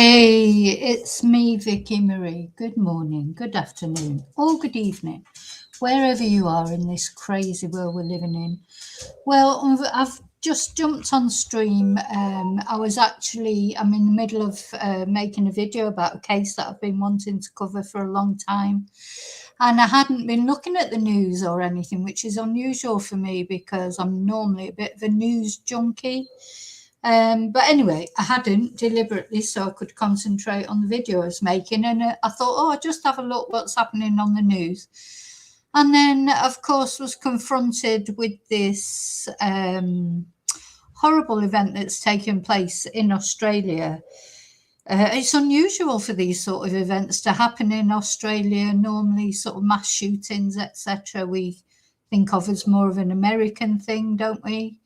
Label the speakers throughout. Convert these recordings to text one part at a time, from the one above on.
Speaker 1: Hey, it's me, Vicky Marie. Good morning, good afternoon, or good evening, wherever you are in this crazy world we're living in. Well, I've just jumped on stream. I'm in the middle of making a video about a case that I've been wanting to cover for a long time. And I hadn't been looking at the news or anything, which is unusual for me because I'm normally a bit of a news junkie. But anyway, I hadn't deliberately, so I could concentrate on the video I was making. And I thought, I'll just have a look what's happening on the news. And then, of course, was confronted with this horrible event that's taken place in Australia. It's unusual for these sort of events to happen in Australia. Normally, sort of mass shootings, etc., we think of as more of an American thing, don't we?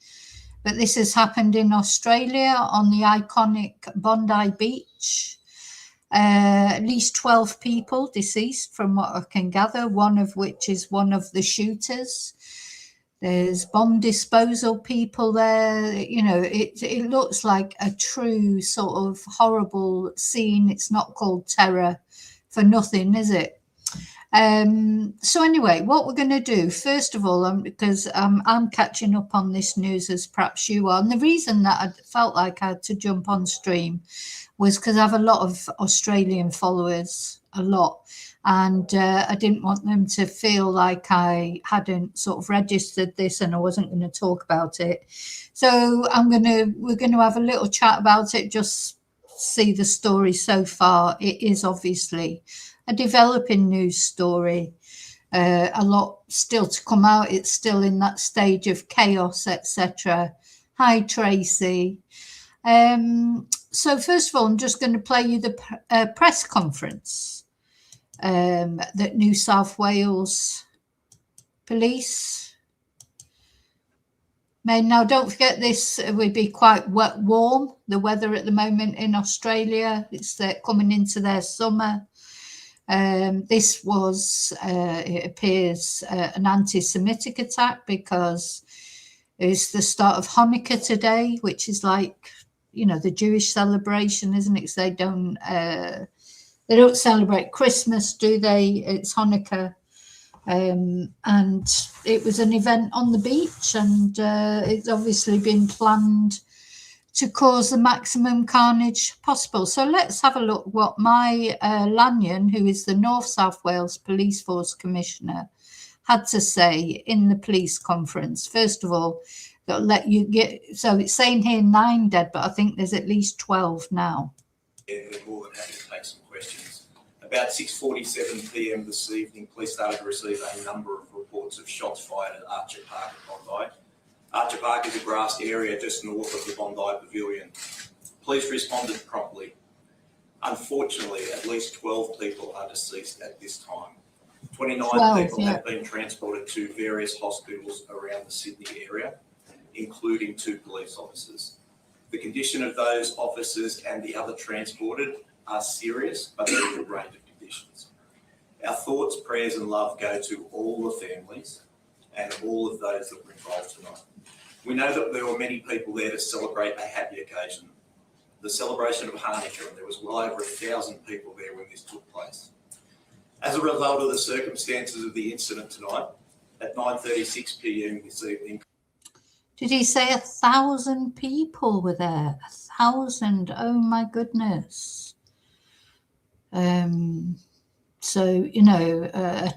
Speaker 1: But this has happened in Australia on the iconic Bondi beach. At least 12 people deceased from what I can gather, one of which is one of the shooters. There's bomb disposal people there. You know, it looks like a true sort of horrible scene. It's not called terror for nothing, is it? So anyway, what we're going to do, first of all, because I'm catching up on this news as perhaps you are. And the reason that I felt like I had to jump on stream was because I have a lot of Australian followers, a lot. And I didn't want them to feel like I hadn't sort of registered this and I wasn't going to talk about it. So we're going to have a little chat about it, just see the story so far. It is obviously a developing news story, a lot still to come out. It's still in that stage of chaos, etc. Hi, Tracy. So first of all, I'm just going to play you the press conference that New South Wales Police made. Now, don't forget this would be quite warm, the weather at the moment in Australia. It's coming into their summer. This was, it appears, an anti-Semitic attack because it's the start of Hanukkah today, which is like, you know, the Jewish celebration, isn't it? Because they don't celebrate Christmas, do they? It's Hanukkah. And it was an event on the beach, and it's obviously been planned to cause the maximum carnage possible. So let's have a look what my Lanyon, who is the North South Wales Police Force Commissioner, had to say in the police conference. First of all, they'll let you get, so it's saying here 9 dead, but I think there's at least 12 now.
Speaker 2: Yeah, we're more than happy to take some questions. About 6:47 p.m. this evening, police started to receive a number of reports of shots fired at Archer Park at Bondi. Archer Park is a grassed area just north of the Bondi Pavilion. Police responded promptly. Unfortunately, at least 12 people are deceased at this time. 29 people have been transported to various hospitals around the Sydney area, including 2 police officers. The condition of those officers and the other transported are serious, but there is a range of conditions. Our thoughts, prayers and love go to all the families and all of those that were involved tonight. We know that there were many people there to celebrate a happy occasion, the celebration of Hanukkah, and there was well over 1,000 people there when this took place. As a result of the circumstances of the incident tonight, at 9:36 p.m. this evening.
Speaker 1: Did he say 1,000 people were there? 1,000, oh my goodness. So, you know,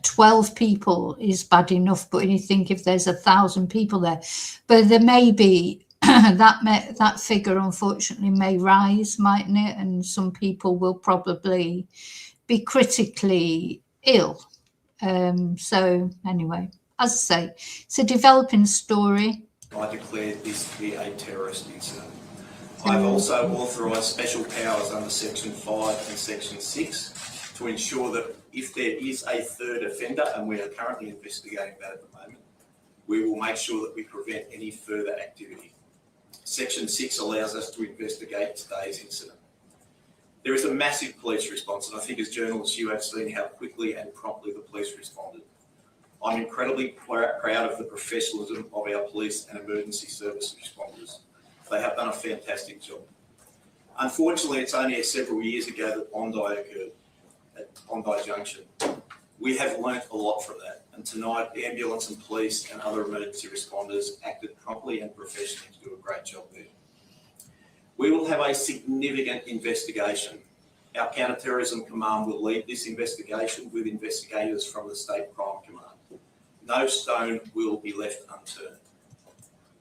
Speaker 1: 12 people is bad enough, but you think if there's 1,000 people there, but there may be, that figure unfortunately may rise, mightn't it? And some people will probably be critically ill. So anyway, as I say, it's a developing story.
Speaker 2: I declared this to be a terrorist incident. I've also authorised special powers under Section 5 and Section 6 to ensure that if there is a third offender, and we are currently investigating that at the moment, we will make sure that we prevent any further activity. Section 6 allows us to investigate today's incident. There is a massive police response, and I think as journalists you have seen how quickly and promptly the police responded. I'm incredibly proud of the professionalism of our police and emergency service responders. They have done a fantastic job. Unfortunately, it's only several years ago that Bondi occurred at Bondi Junction. We have learnt a lot from that, and tonight ambulance and police and other emergency responders acted promptly and professionally to do a great job there. We will have a significant investigation. Our Counter-Terrorism Command will lead this investigation with investigators from the State Crime Command. No stone will be left unturned.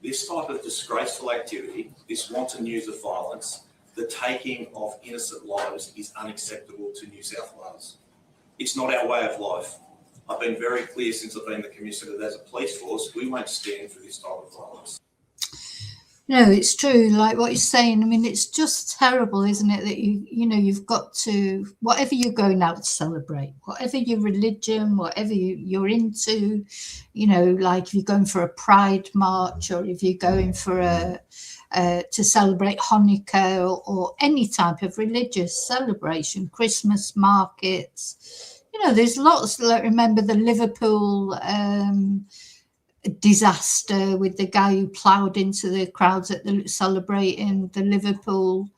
Speaker 2: This type of disgraceful activity, this wanton use of violence, the taking of innocent lives is unacceptable to New South Wales. It's not our way of life. I've been very clear since I've been the Commissioner that as a police force, we won't stand for this type of violence.
Speaker 1: No, it's true. Like what you're saying, I mean, it's just terrible, isn't it? That you've got to, whatever you're going out to celebrate, whatever your religion, whatever you're into, like if you're going for a Pride march or if you're going for to celebrate Hanukkah or any type of religious celebration, Christmas markets, there's lots. Like remember the Liverpool disaster with the guy who ploughed into the crowds celebrating the Liverpool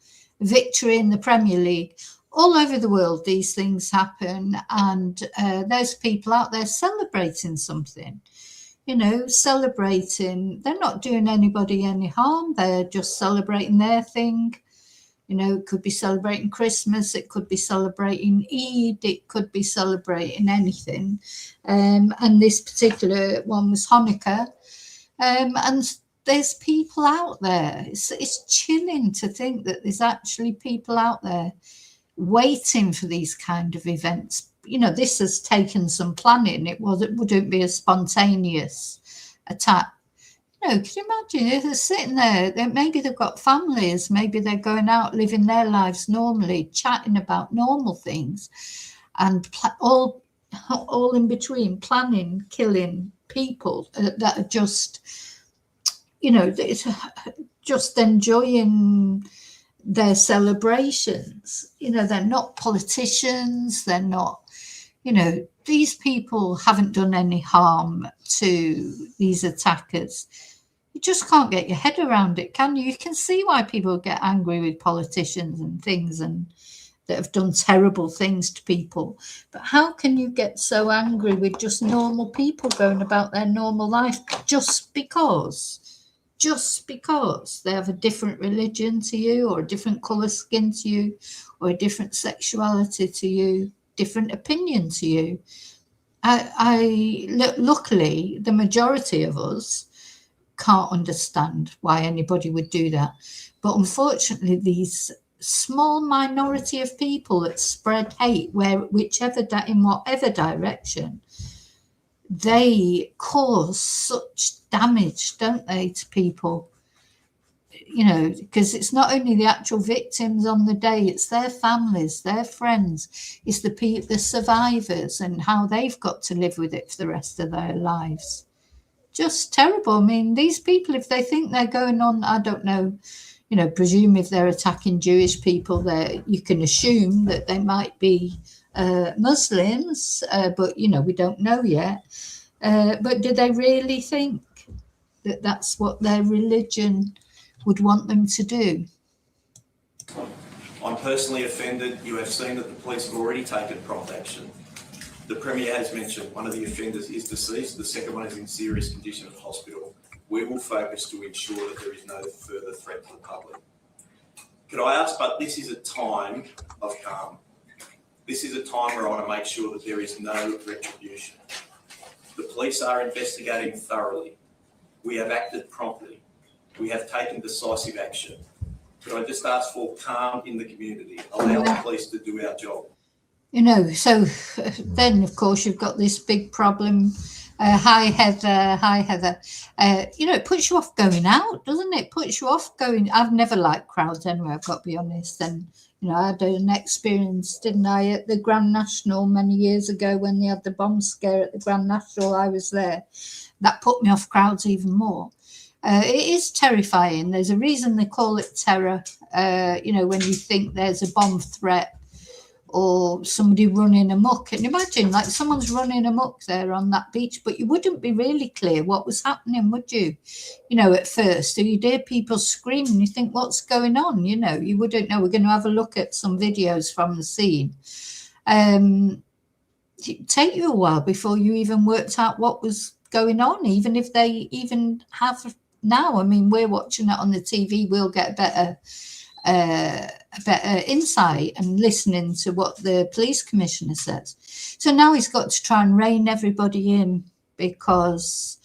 Speaker 1: victory in the Premier League. All over the world, these things happen, and there's people out there celebrating something. Celebrating. They're not doing anybody any harm. They're just celebrating their thing. It could be celebrating Christmas. It could be celebrating Eid. It could be celebrating anything. And this particular one was Hanukkah. And there's people out there. It's chilling to think that there's actually people out there waiting for these kind of events. This has taken some planning. It wouldn't be a spontaneous attack. Could you imagine? They're sitting there, maybe they've got families, maybe they're going out living their lives normally, chatting about normal things, and all in between, planning, killing people that are just, just enjoying their celebrations. They're not politicians, they're not, these people haven't done any harm to these attackers. You just can't get your head around it, can you? You can see why people get angry with politicians and things and that have done terrible things to people. But how can you get so angry with just normal people going about their normal life just because they have a different religion to you or a different colour skin to you or a different sexuality to you, different opinion to you? Luckily, the majority of us can't understand why anybody would do that. But unfortunately, these small minority of people that spread hate in whatever direction, they cause such damage, don't they, to people? Because it's not only the actual victims on the day, it's their families, their friends, it's the survivors and how they've got to live with it for the rest of their lives. Just terrible. I mean, these people, if they think they're going on, I don't know, presume if they're attacking Jewish people, you can assume that they might be Muslims, but, we don't know yet. But do they really think that that's what their religion would want them to do?
Speaker 2: I'm personally offended. You have seen that the police have already taken prompt action. The Premier has mentioned one of the offenders is deceased. The second one is in serious condition at hospital. We will focus to ensure that there is no further threat to the public. Could I ask, but this is a time of calm. This is a time where I want to make sure that there is no retribution. The police are investigating thoroughly. We have acted promptly. We have taken decisive action. Could I just ask for calm in the community? Allow the police to do our job.
Speaker 1: So then, of course, you've got this big problem. Hi, Heather. It puts you off going out, doesn't it? Puts you off going. I've never liked crowds anyway, I've got to be honest. And, I had an experience, didn't I, at the Grand National many years ago when they had the bomb scare at the Grand National. I was there. That put me off crowds even more. It is terrifying. There's a reason they call it terror. When you think there's a bomb threat, or somebody running amok. And imagine, like, someone's running amok there on that beach, but you wouldn't be really clear what was happening, would you? You know, at first, so you'd hear people screaming, you think, what's going on? You know, you wouldn't know. We're going to have a look at some videos from the scene. It'd take you a while before you even worked out what was going on, even if they even have now. I mean, we're watching it on the TV, we'll get a better insight and listening to what the police commissioner says. So now he's got to try and rein everybody in because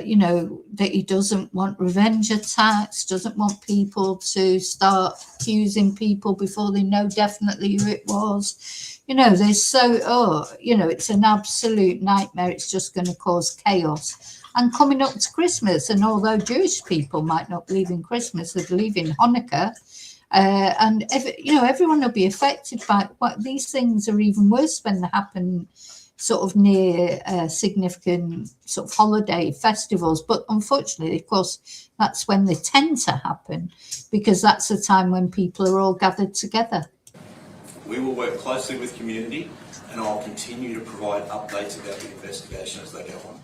Speaker 1: you know, that he doesn't want revenge attacks, doesn't want people to start accusing people before they know definitely who it was. You know, you know, it's an absolute nightmare. It's just going to cause chaos. And coming up to Christmas, and although Jewish people might not believe in Christmas, they believe in Hanukkah, you know, everyone will be affected by what these things are. Even worse when they happen sort of near significant sort of holiday festivals. But unfortunately, of course, that's when they tend to happen, because that's the time when people are all gathered together.
Speaker 2: We will work closely with community, and I'll continue to provide updates about the investigation as they go on.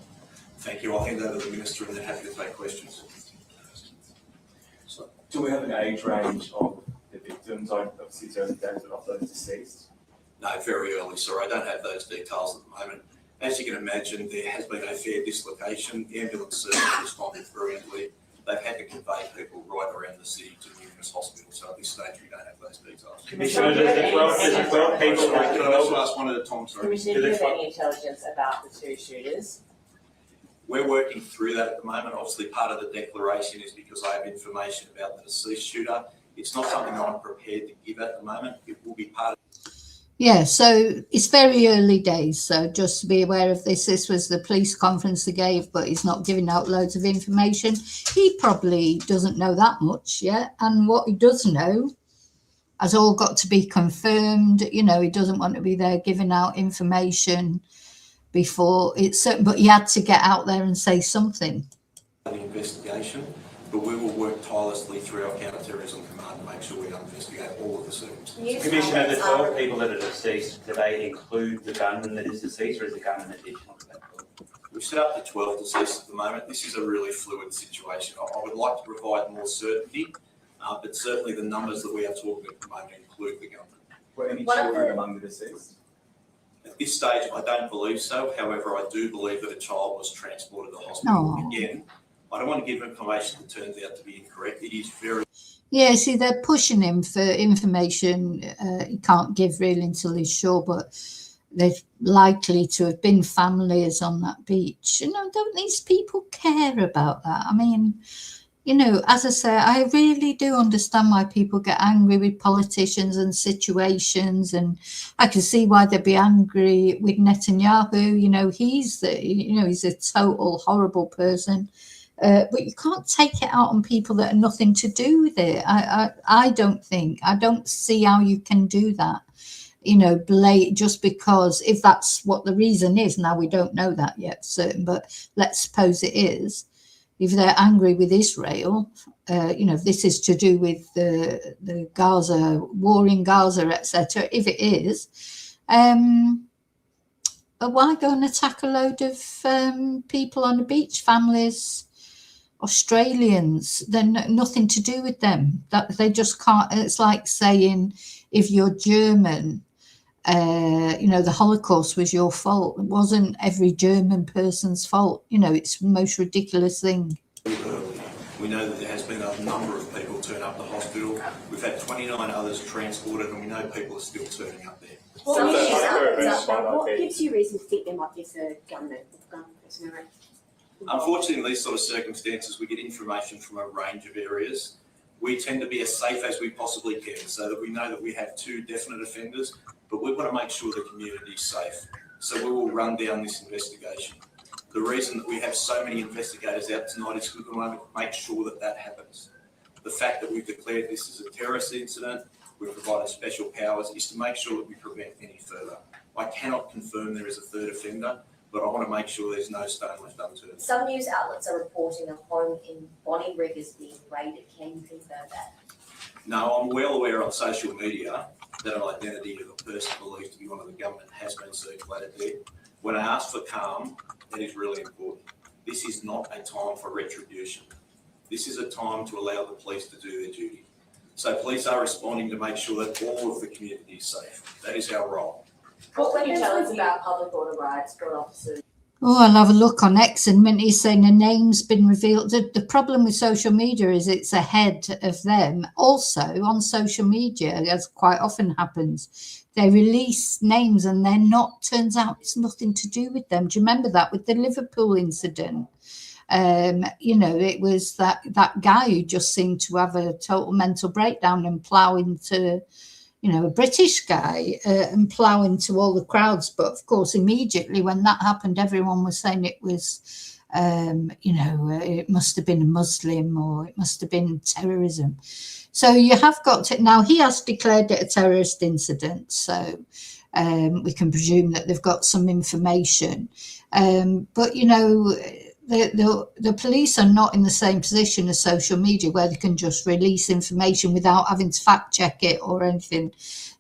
Speaker 2: Thank you. I'll hand over to the Minister and then happy to take questions.
Speaker 3: So, do we have an age range of the victims? Obviously, it's early days, but of those deceased.
Speaker 2: No, very early. Sorry, I don't have those details at the moment. As you can imagine, there has been a fair dislocation. The ambulance service responded brilliantly. They've had to convey people right around the city to numerous hospitals. So at this stage, we don't have those details.
Speaker 3: Commissioner, there's 12 people.
Speaker 2: Can I also ask one at a time? Sorry.
Speaker 4: Commissioner, do you have any intelligence about the two shooters?
Speaker 2: We're working through that at the moment. Obviously, part of the declaration is because I have information about the deceased shooter. It's not something I'm prepared to give at the moment. It will be part of.
Speaker 1: Yeah, so it's very early days. So just to be aware of this, this was the police conference they gave, but he's not giving out loads of information. He probably doesn't know that much yet. And what he does know has all got to be confirmed. You know, he doesn't want to be there giving out information before it's certain, but he had to get out there and say something.
Speaker 2: The investigation, but we will work tirelessly through our counter-terrorism command to make sure we investigate all of the circumstances.
Speaker 3: Commissioner, the 12 people that are deceased, do they include the gunman that is deceased, or is the gunman additional to that?
Speaker 2: We've set up to 12 deceased at the moment. This is a really fluid situation. I would like to provide more certainty, but certainly the numbers that we are talking at the moment include the gunman.
Speaker 3: Were any children among the deceased?
Speaker 2: At this stage, I don't believe so. However, I do believe that a child was transported to the hospital.
Speaker 1: Oh.
Speaker 2: Again, I don't want to give information that turns out to be incorrect. It is very...
Speaker 1: Yeah, see, they're pushing him for information he can't give really until he's sure, but there's likely to have been families on that beach. You know, don't these people care about that? I mean, you know, as I say, I really do understand why people get angry with politicians and situations, and I can see why they'd be angry with Netanyahu. You know, he's a total horrible person. But you can't take it out on people that are nothing to do with it. I don't see how you can do that. You know, just because, if that's what the reason is. Now, we don't know that yet, certain, but let's suppose it is. If they're angry with Israel, you know, if this is to do with the Gaza, war in Gaza, etc., if it is, why go and attack a load of people on the beach, families, Australians? Then nothing to do with them. That they just can't. It's like saying, if you're German, you know, the Holocaust was your fault. It wasn't every German person's fault. You know, it's the most ridiculous thing.
Speaker 2: We know that there has been a number of people turn up the hospital. We've had 29 others transported, and we know people are still turning up there.
Speaker 4: What gives you reason to think there might be a gunman person?
Speaker 2: Unfortunately, in these sort of circumstances, we get information from a range of areas. We tend to be as safe as we possibly can, so that we know that we have two definite offenders, but we want to make sure the community is safe. So we will run down this investigation. The reason that we have so many investigators out tonight is we want to make sure that that happens. The fact that we've declared this as a terrorist incident, we've provided special powers, is to make sure that we prevent any further. I cannot confirm there is a third offender, but I want to make sure there's no stone left unturned.
Speaker 4: Some news outlets are reporting a home in Bondi Rivers being raided. Can you confirm that?
Speaker 2: No, I'm well aware on social media that an identity of a person believed to be one of the government has been circulated there. When I ask for calm, that is really important. This is not a time for retribution. This is a time to allow the police to do their duty. So police are responding to make sure that all of the community is safe. That is our role.
Speaker 4: What can you tell us about public order riots brought officers?
Speaker 1: Oh, I'll have a look on X in a minute. He's saying a name's been revealed. The problem with social media is it's ahead of them. Also, on social media, as quite often happens, they release names and they're not, turns out it's nothing to do with them. Do you remember that with the Liverpool incident? You know, it was that guy who just seemed to have a total mental breakdown and plough into, you know, a British guy and plough into all the crowds. But of course, immediately when that happened, everyone was saying it was, you know, it must have been a Muslim or it must have been terrorism. So you have got to, now he has declared it a terrorist incident. So we can presume that they've got some information. But, you know, the police are not in the same position as social media where they can just release information without having to fact check it or anything.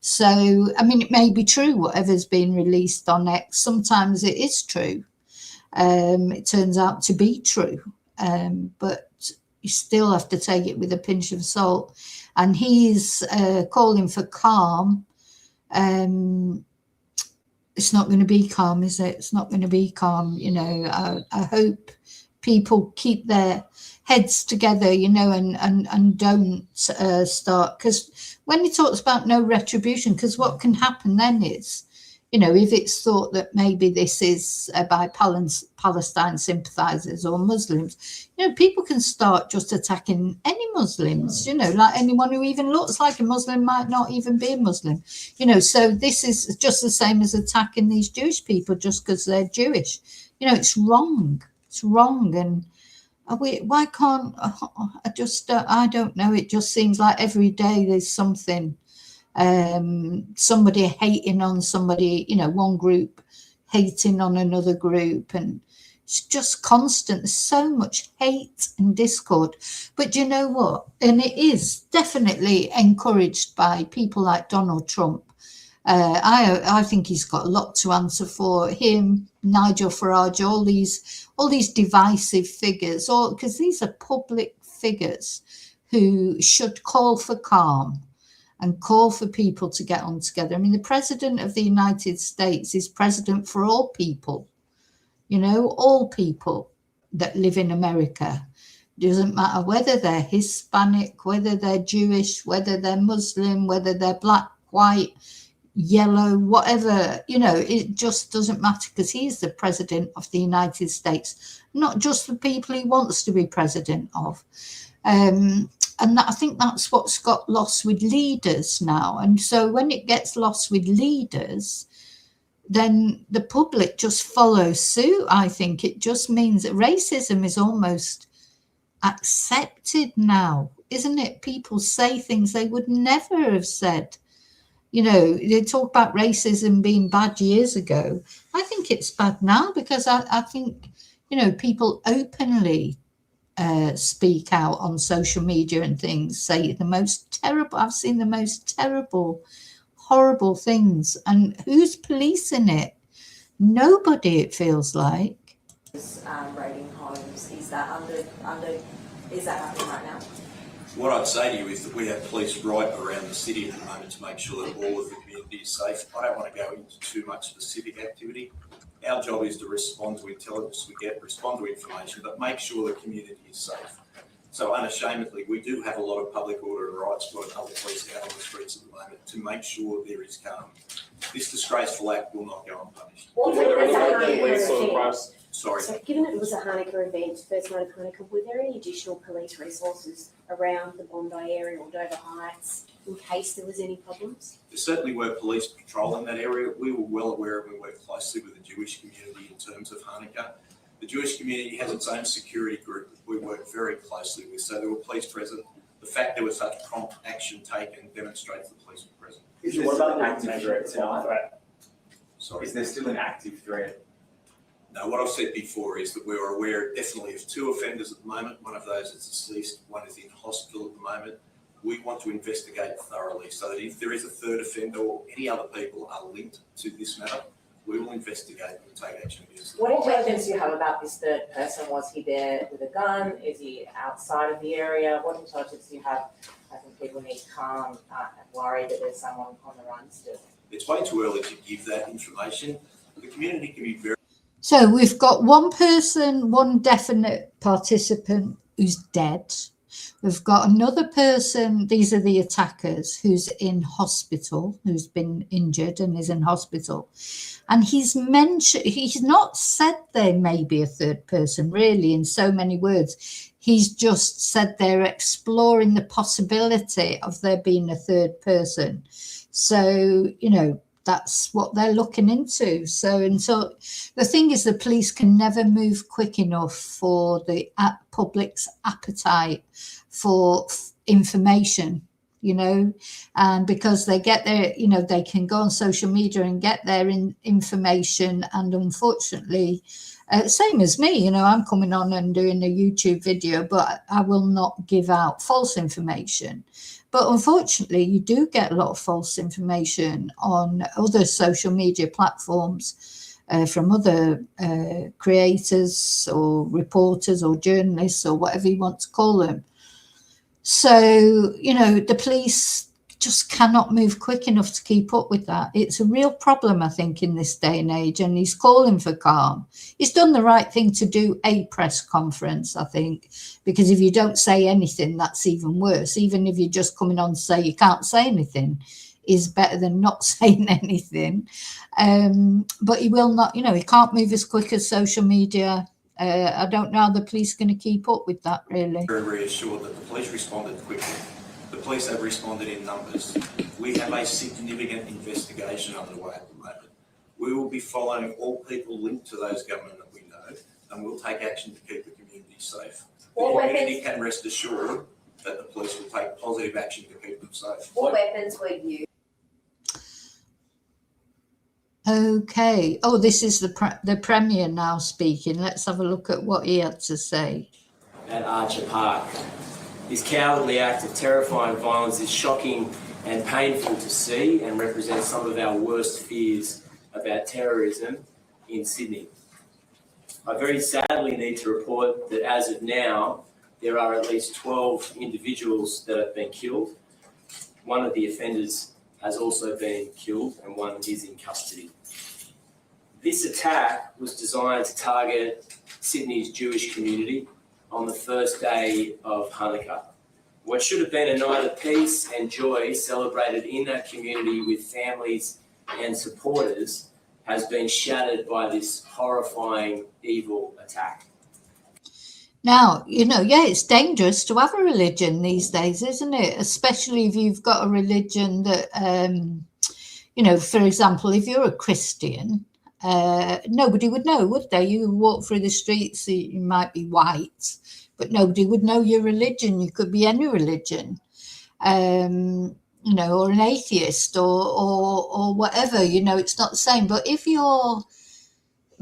Speaker 1: So, I mean, it may be true, whatever's been released on X. Sometimes it is true. It turns out to be true. But you still have to take it with a pinch of salt. And he's calling for calm. It's not going to be calm, is it? It's not going to be calm. You know, I hope people keep their heads together, you know, and don't start. Because when he talks about no retribution, because what can happen then is, you know, if it's thought that maybe this is by Palestine sympathizers or Muslims, you know, people can start just attacking any Muslims, you know, like anyone who even looks like a Muslim might not even be a Muslim, you know. So this is just the same as attacking these Jewish people just because they're Jewish. You know, it's wrong. It's wrong. And why can't, I don't know. It just seems like every day there's something. Somebody hating on somebody, you know, one group hating on another group, and it's just constant. There's so much hate and discord. But you know what? And it is definitely encouraged by people like Donald Trump. I think he's got a lot to answer for. Him, Nigel Farage, all these divisive figures, because these are public figures who should call for calm and call for people to get on together. I mean, the president of the United States is president for all people, you know, all people that live in America. Doesn't matter whether they're Hispanic, whether they're Jewish, whether they're Muslim, whether they're black, white, yellow, whatever, you know, it just doesn't matter because he's the president of the United States, not just the people he wants to be president of. And I think that's what's got lost with leaders now. And so when it gets lost with leaders, then the public just follows suit. I think it just means that racism is almost accepted now, isn't it? People say things they would never have said. You know, they talk about racism being bad years ago. I think it's bad now because I think, you know, people openly speak out on social media and things, say the most terrible, I've seen the most terrible, horrible things. And who's policing it? Nobody, it feels like.
Speaker 4: Raiding homes, is that happening right now?
Speaker 2: What I'd say to you is that we have police right around the city at the moment to make sure that all of the community is safe. I don't want to go into too much specific activity. Our job is to respond to intelligence we get, respond to information, but make sure the community is safe. So unashamedly, we do have a lot of public order and rights squad and other police out on the streets at the moment to make sure there is calm. This disgraceful act will not go unpunished. Sorry.
Speaker 4: So given it was a Hanukkah event, first night of Hanukkah, were there any additional police resources around the Bondi area or Dover Heights in case there was any problems?
Speaker 2: There certainly were police patrolling that area. We were well aware and we worked closely with the Jewish community in terms of Hanukkah. The Jewish community has its own security group that we work very closely with. So there were police present. The fact there was such prompt action taken demonstrates the police were present.
Speaker 3: What about an active threat?
Speaker 2: Sorry.
Speaker 3: Is there still an active threat?
Speaker 2: No, what I've said before is that we're aware definitely of two offenders at the moment. One of those is deceased, one is in hospital at the moment. we want to investigate thoroughly so that if there is a third offender or any other people are linked to this matter, we will investigate and take action against them.
Speaker 5: What intelligence do you have about this third person? Was he there with a gun? Is he outside of the area? What intelligence do you have? I think people need to calm and worry that there's someone on the run still.
Speaker 2: It's way too early to give that information. The community can be very...
Speaker 1: So we've got one person, one definite participant who's dead. We've got another person, these are the attackers, who's in hospital, who's been injured and is in hospital. And he's not said there may be a third person, really, in so many words. He's just said they're exploring the possibility of there being a third person. So, you know, that's what they're looking into. So the thing is, the police can never move quick enough for the public's appetite for information, you know, and because they get their, you know, they can go on social media and get their information. And unfortunately, same as me, you know, I'm coming on and doing a YouTube video, but I will not give out false information. But unfortunately, you do get a lot of false information on other social media platforms from other creators or reporters or journalists or whatever you want to call them. So, you know, the police just cannot move quick enough to keep up with that. It's a real problem, I think, in this day and age, and he's calling for calm. He's done the right thing to do a press conference, I think, because if you don't say anything, that's even worse. Even if you're just coming on to say you can't say anything is better than not saying anything. But he will not, you know, he can't move as quick as social media. I don't know how the police are going to keep up with that, really.
Speaker 2: Very reassured that the police responded quickly. The police have responded in numbers. We have a significant investigation underway at the moment. We will be following all people linked to those government that we know, and we'll take action to keep the community safe. The community can rest assured that the police will take positive action to keep them safe.
Speaker 4: What weapons were used?
Speaker 1: Okay. Oh, this is the Premier now speaking. Let's have a look at what he had to say.
Speaker 6: At Archer Park. This cowardly act of terrifying violence is shocking and painful to see and represents some of our worst fears about terrorism in Sydney. I very sadly need to report that as of now, there are at least 12 individuals that have been killed. One of the offenders has also been killed and one is in custody. This attack was designed to target Sydney's Jewish community on the first day of Hanukkah. What should have been a night of peace and joy celebrated in that community with families and supporters has been shattered by this horrifying, evil attack.
Speaker 1: Now, you know, yeah, it's dangerous to have a religion these days, isn't it? Especially if you've got a religion that, you know, for example, if you're a Christian, nobody would know, would they? You walk through the streets, you might be white, but nobody would know your religion. You could be any religion, you know, or an atheist or whatever, you know, it's not the same. But if you're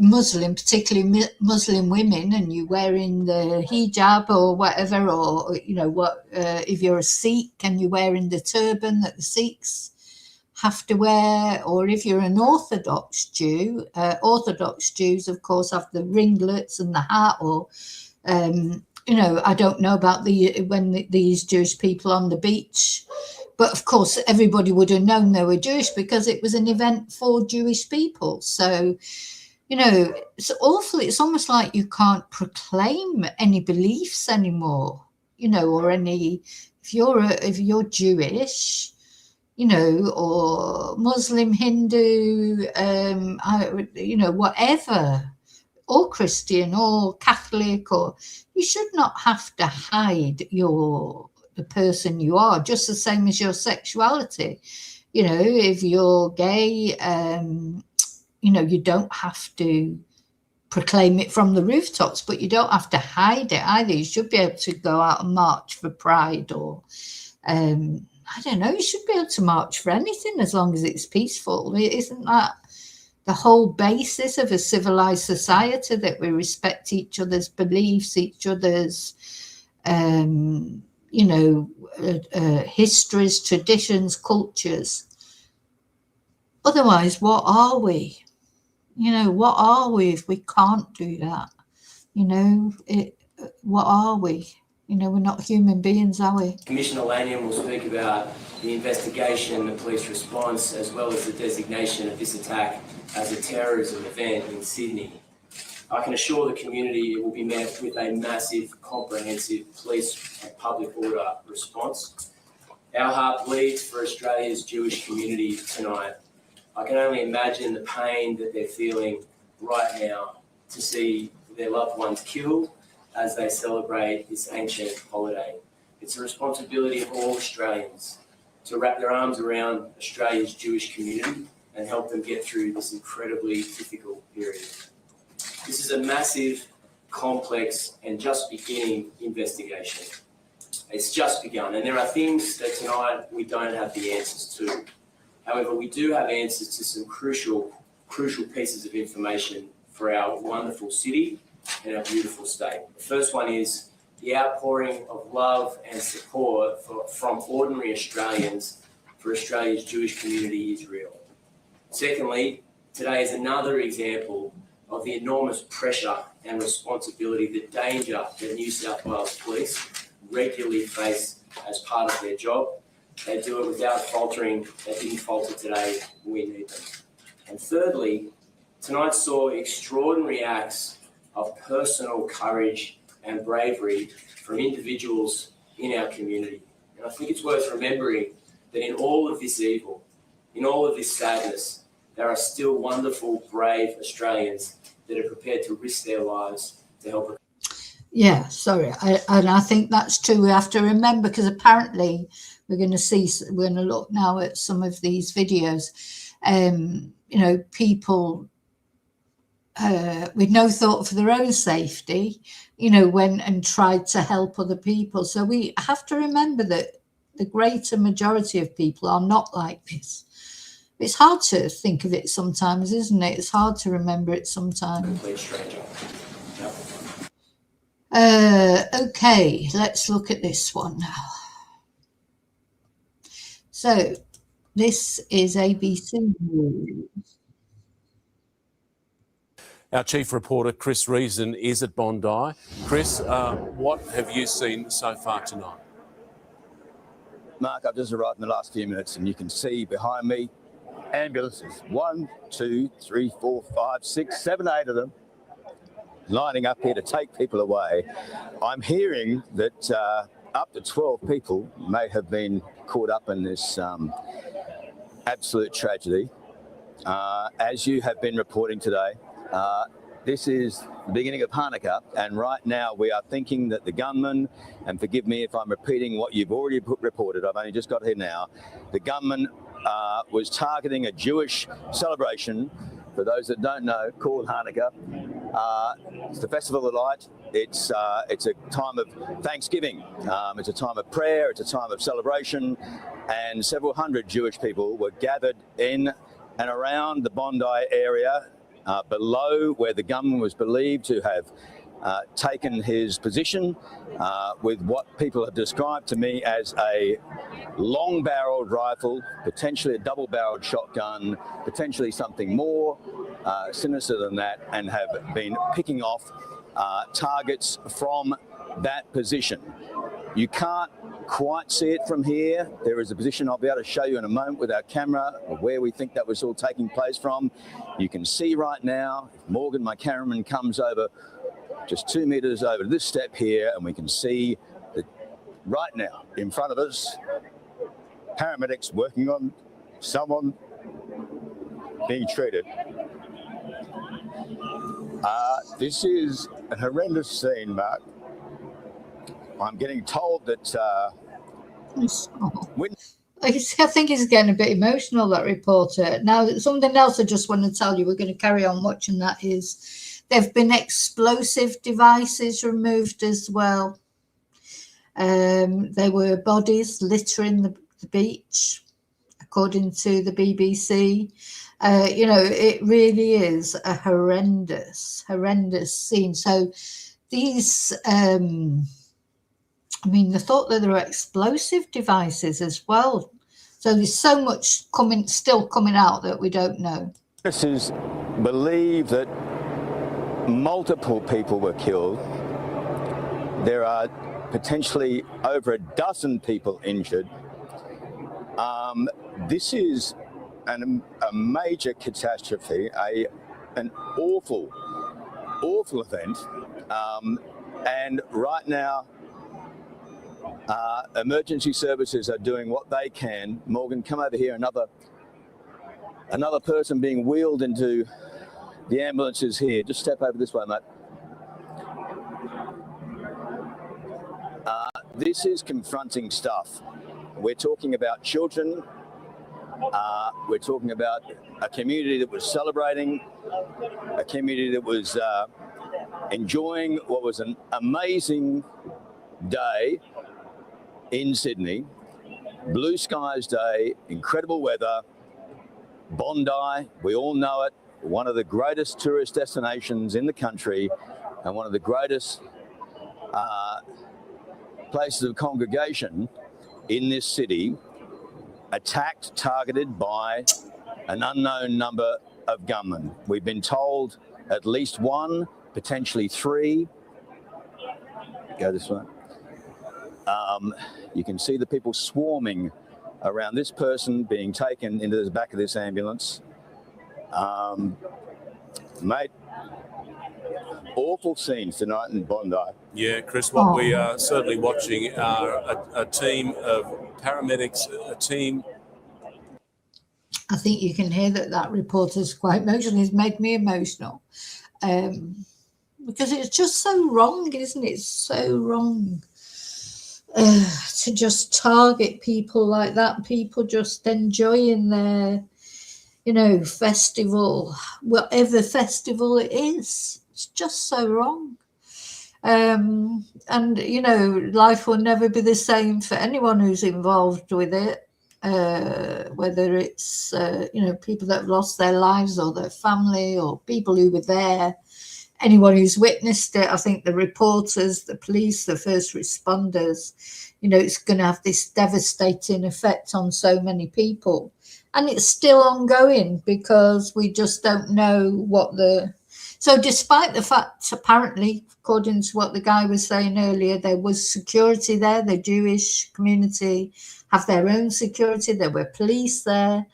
Speaker 1: Muslim, particularly Muslim women, and you're wearing the hijab or whatever, or, you know, what if you're a Sikh and you're wearing the turban that the Sikhs have to wear, or if you're an Orthodox Jew, Orthodox Jews, of course, have the ringlets and the hat, or, you know, I don't know about these Jewish people on the beach, but of course, everybody would have known they were Jewish because it was an event for Jewish people. So, you know, it's awful. It's almost like you can't proclaim any beliefs anymore, you know, or any, if you're Jewish, you know, or Muslim, Hindu, you know, whatever, or Christian or Catholic, or you should not have to hide the person you are, just the same as your sexuality. You know, if you're gay, you know, you don't have to proclaim it from the rooftops, but you don't have to hide it either. You should be able to go out and march for Pride, or I don't know, you should be able to march for anything as long as it's peaceful. Isn't that the whole basis of a civilized society, that we respect each other's beliefs, each other's, you know, histories, traditions, cultures. Otherwise, what are we? You know, what are we if we can't do that? You know, what are we? You know, we're not human beings, are we?
Speaker 6: Commissioner Lanyon will speak about the investigation, the police response, as well as the designation of this attack as a terrorism event in Sydney. I can assure the community it will be met with a massive, comprehensive police and public order response. Our heart bleeds for Australia's Jewish community tonight. I can only imagine the pain that they're feeling right now to see their loved ones killed as they celebrate this ancient holiday. It's a responsibility of all Australians to wrap their arms around Australia's Jewish community and help them get through this incredibly difficult period. This is a massive, complex, and just beginning investigation. It's just begun, and there are things that tonight we don't have the answers to. However, we do have answers to some crucial pieces of information for our wonderful city and our beautiful state. The first one is the outpouring of love and support from ordinary Australians for Australia's Jewish community is real. Secondly, today is another example of the enormous pressure and responsibility, the danger that New South Wales Police regularly face as part of their job. They do it without faltering. They didn't falter today. We need them. And thirdly, tonight saw extraordinary acts of personal courage and bravery from individuals in our community. And I think it's worth remembering that in all of this evil, in all of this sadness, there are still wonderful, brave Australians that are prepared to risk their lives to help.
Speaker 1: Yeah, sorry. And I think that's true. We have to remember, because apparently we're going to look now at some of these videos, you know, people with no thought for their own safety, you know, went and tried to help other people. So we have to remember that the greater majority of people are not like this. It's hard to think of it sometimes, isn't it? It's hard to remember it sometimes.
Speaker 6: Complete stranger.
Speaker 1: Okay, let's look at this one now. So this is ABC News.
Speaker 7: Our chief reporter, Chris Reason, is at Bondi. Chris, what have you seen so far tonight?
Speaker 8: Mark, I've just arrived in the last few minutes, and you can see behind me ambulances. 1, 2, 3, 4, 5, 6, 7, 8 of them lining up here to take people away. I'm hearing that up to 12 people may have been caught up in this absolute tragedy. As you have been reporting today, this is the beginning of Hanukkah, and right now we are thinking that the gunman, and forgive me if I'm repeating what you've already reported, I've only just got here now, the gunman was targeting a Jewish celebration, for those that don't know, called Hanukkah. It's the Festival of Light. It's a time of thanksgiving. It's a time of prayer. It's a time of celebration. And several hundred Jewish people were gathered in and around the Bondi area, below where the gunman was believed to have taken his position, with what people have described to me as a long-barreled rifle, potentially a double-barreled shotgun, potentially something more sinister than that, and have been picking off targets from that position. You can't quite see it from here. There is a position I'll be able to show you in a moment with our camera of where we think that was all taking place from. You can see right now, if Morgan, my cameraman, comes over just 2 meters over this step here, and we can see that right now in front of us, paramedics working on someone being treated. This is a horrendous scene, Mark. I'm getting told that
Speaker 1: I think he's getting a bit emotional, that reporter. Now, something else I just want to tell you, we're going to carry on watching, that is there have been explosive devices removed as well. There were bodies littering the beach, according to the BBC. You know, it really is a horrendous scene. So these I mean, the thought that there are explosive devices as well. So there's so much still coming out that we don't know.
Speaker 8: Witnesses believe that multiple people were killed. There are potentially over a dozen people injured. This is a major catastrophe, an awful event. And right now, emergency services are doing what they can. Morgan, come over here. Another person being wheeled into the ambulances here. Just step over this way, mate. This is confronting stuff. We're talking about children. We're talking about a community that was celebrating, a community that was enjoying what was an amazing day in Sydney. Blue skies day, incredible weather. Bondi, we all know it, one of the greatest tourist destinations in the country and one of the greatest places of congregation in this city, attacked, targeted by an unknown number of gunmen. We've been told at least one, potentially three. Go this way. You can see the people swarming around this person being taken into the back of this ambulance. Mate, awful scenes tonight in Bondi.
Speaker 7: Yeah, Chris, what we are certainly watching are a team of paramedics, a team.
Speaker 1: I think you can hear that reporter's quite emotional. It's made me emotional because it's just so wrong, isn't it? It's so wrong to just target people like that. People just enjoying their, festival, whatever festival it is. It's just so wrong. And, life will never be the same for anyone who's involved with it. Whether it's, people that have lost their lives or their family or people who were there, anyone who's witnessed it. I think the reporters, the police, the first responders, it's going to have this devastating effect on so many people. And it's still ongoing because we just don't know so despite the fact, apparently, according to what the guy was saying earlier, there was security there, the Jewish community have their own security, there were police there.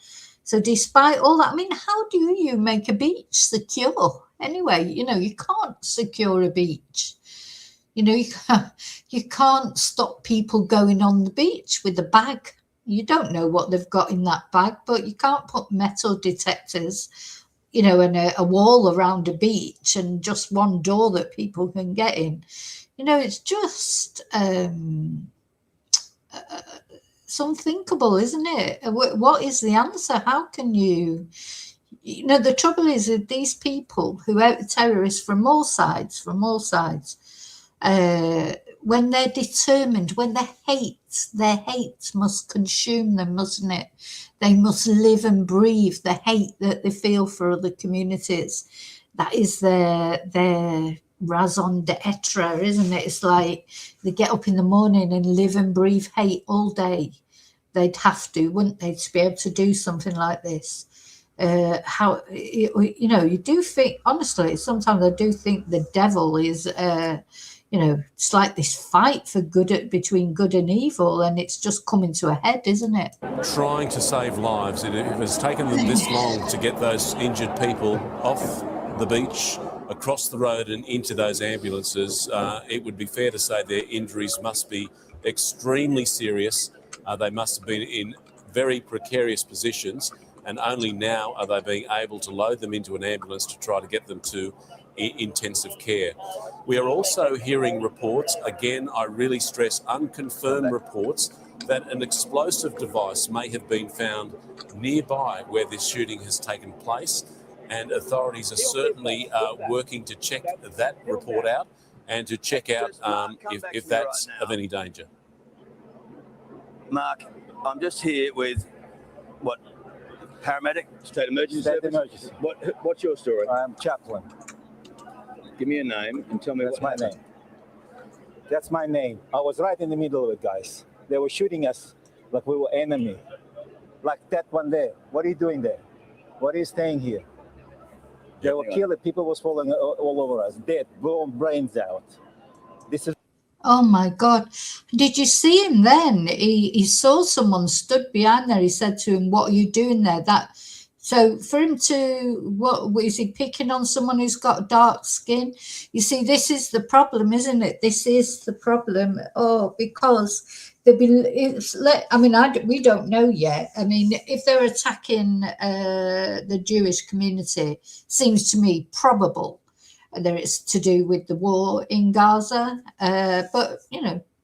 Speaker 1: So despite all that, how do you make a beach secure? Anyway, you can't secure a beach. You can't stop people going on the beach with a bag. You don't know what they've got in that bag, but you can't put metal detectors, and a wall around a beach and just one door that people can get in. It's just it's unthinkable, isn't it? What is the answer? How can you... the trouble is with these people who are terrorists from all sides, when they're determined, when their hate must consume them, mustn't it? They must live and breathe the hate that they feel for other communities. That is their raison d'etre, isn't it? It's like they get up in the morning and live and breathe hate all day. They'd have to, wouldn't they, to be able to do something like this? You do think, honestly, sometimes I do think the devil is, it's like this fight for between good and evil, and it's just coming to a head, isn't it?
Speaker 7: Trying to save lives. It has taken them this long to get those injured people off the beach, across the road and into those ambulances. It would be fair to say their injuries must be extremely serious. They must have been in very precarious positions, and only now are they being able to load them into an ambulance to try to get them to intensive care. We are also hearing reports, again, I really stress unconfirmed reports, that an explosive device may have been found nearby where this shooting has taken place, and authorities are certainly working to check that report out and to check out if that's of any danger.
Speaker 8: Mark, I'm just here with paramedic, state emergency service? What's your story?
Speaker 9: I'm chaplain.
Speaker 8: Give me a name and tell me
Speaker 9: That's my name.
Speaker 8: That's my name. I was right in the middle of it, guys. They were shooting us like we were enemy. Like that one there. What are you doing there? What are you staying here? They were killing. People was falling all over us. Dead, blown brains out. This is.
Speaker 1: Oh my God. Did you see him then? He saw someone stood behind there. He said to him, "What are you doing there?" So for him to, what is he picking on someone who's got dark skin? You see, this is the problem, isn't it? This is the problem. Oh, because we don't know yet. I mean, if they're attacking the Jewish community, seems to me probable that it's to do with the war in Gaza, but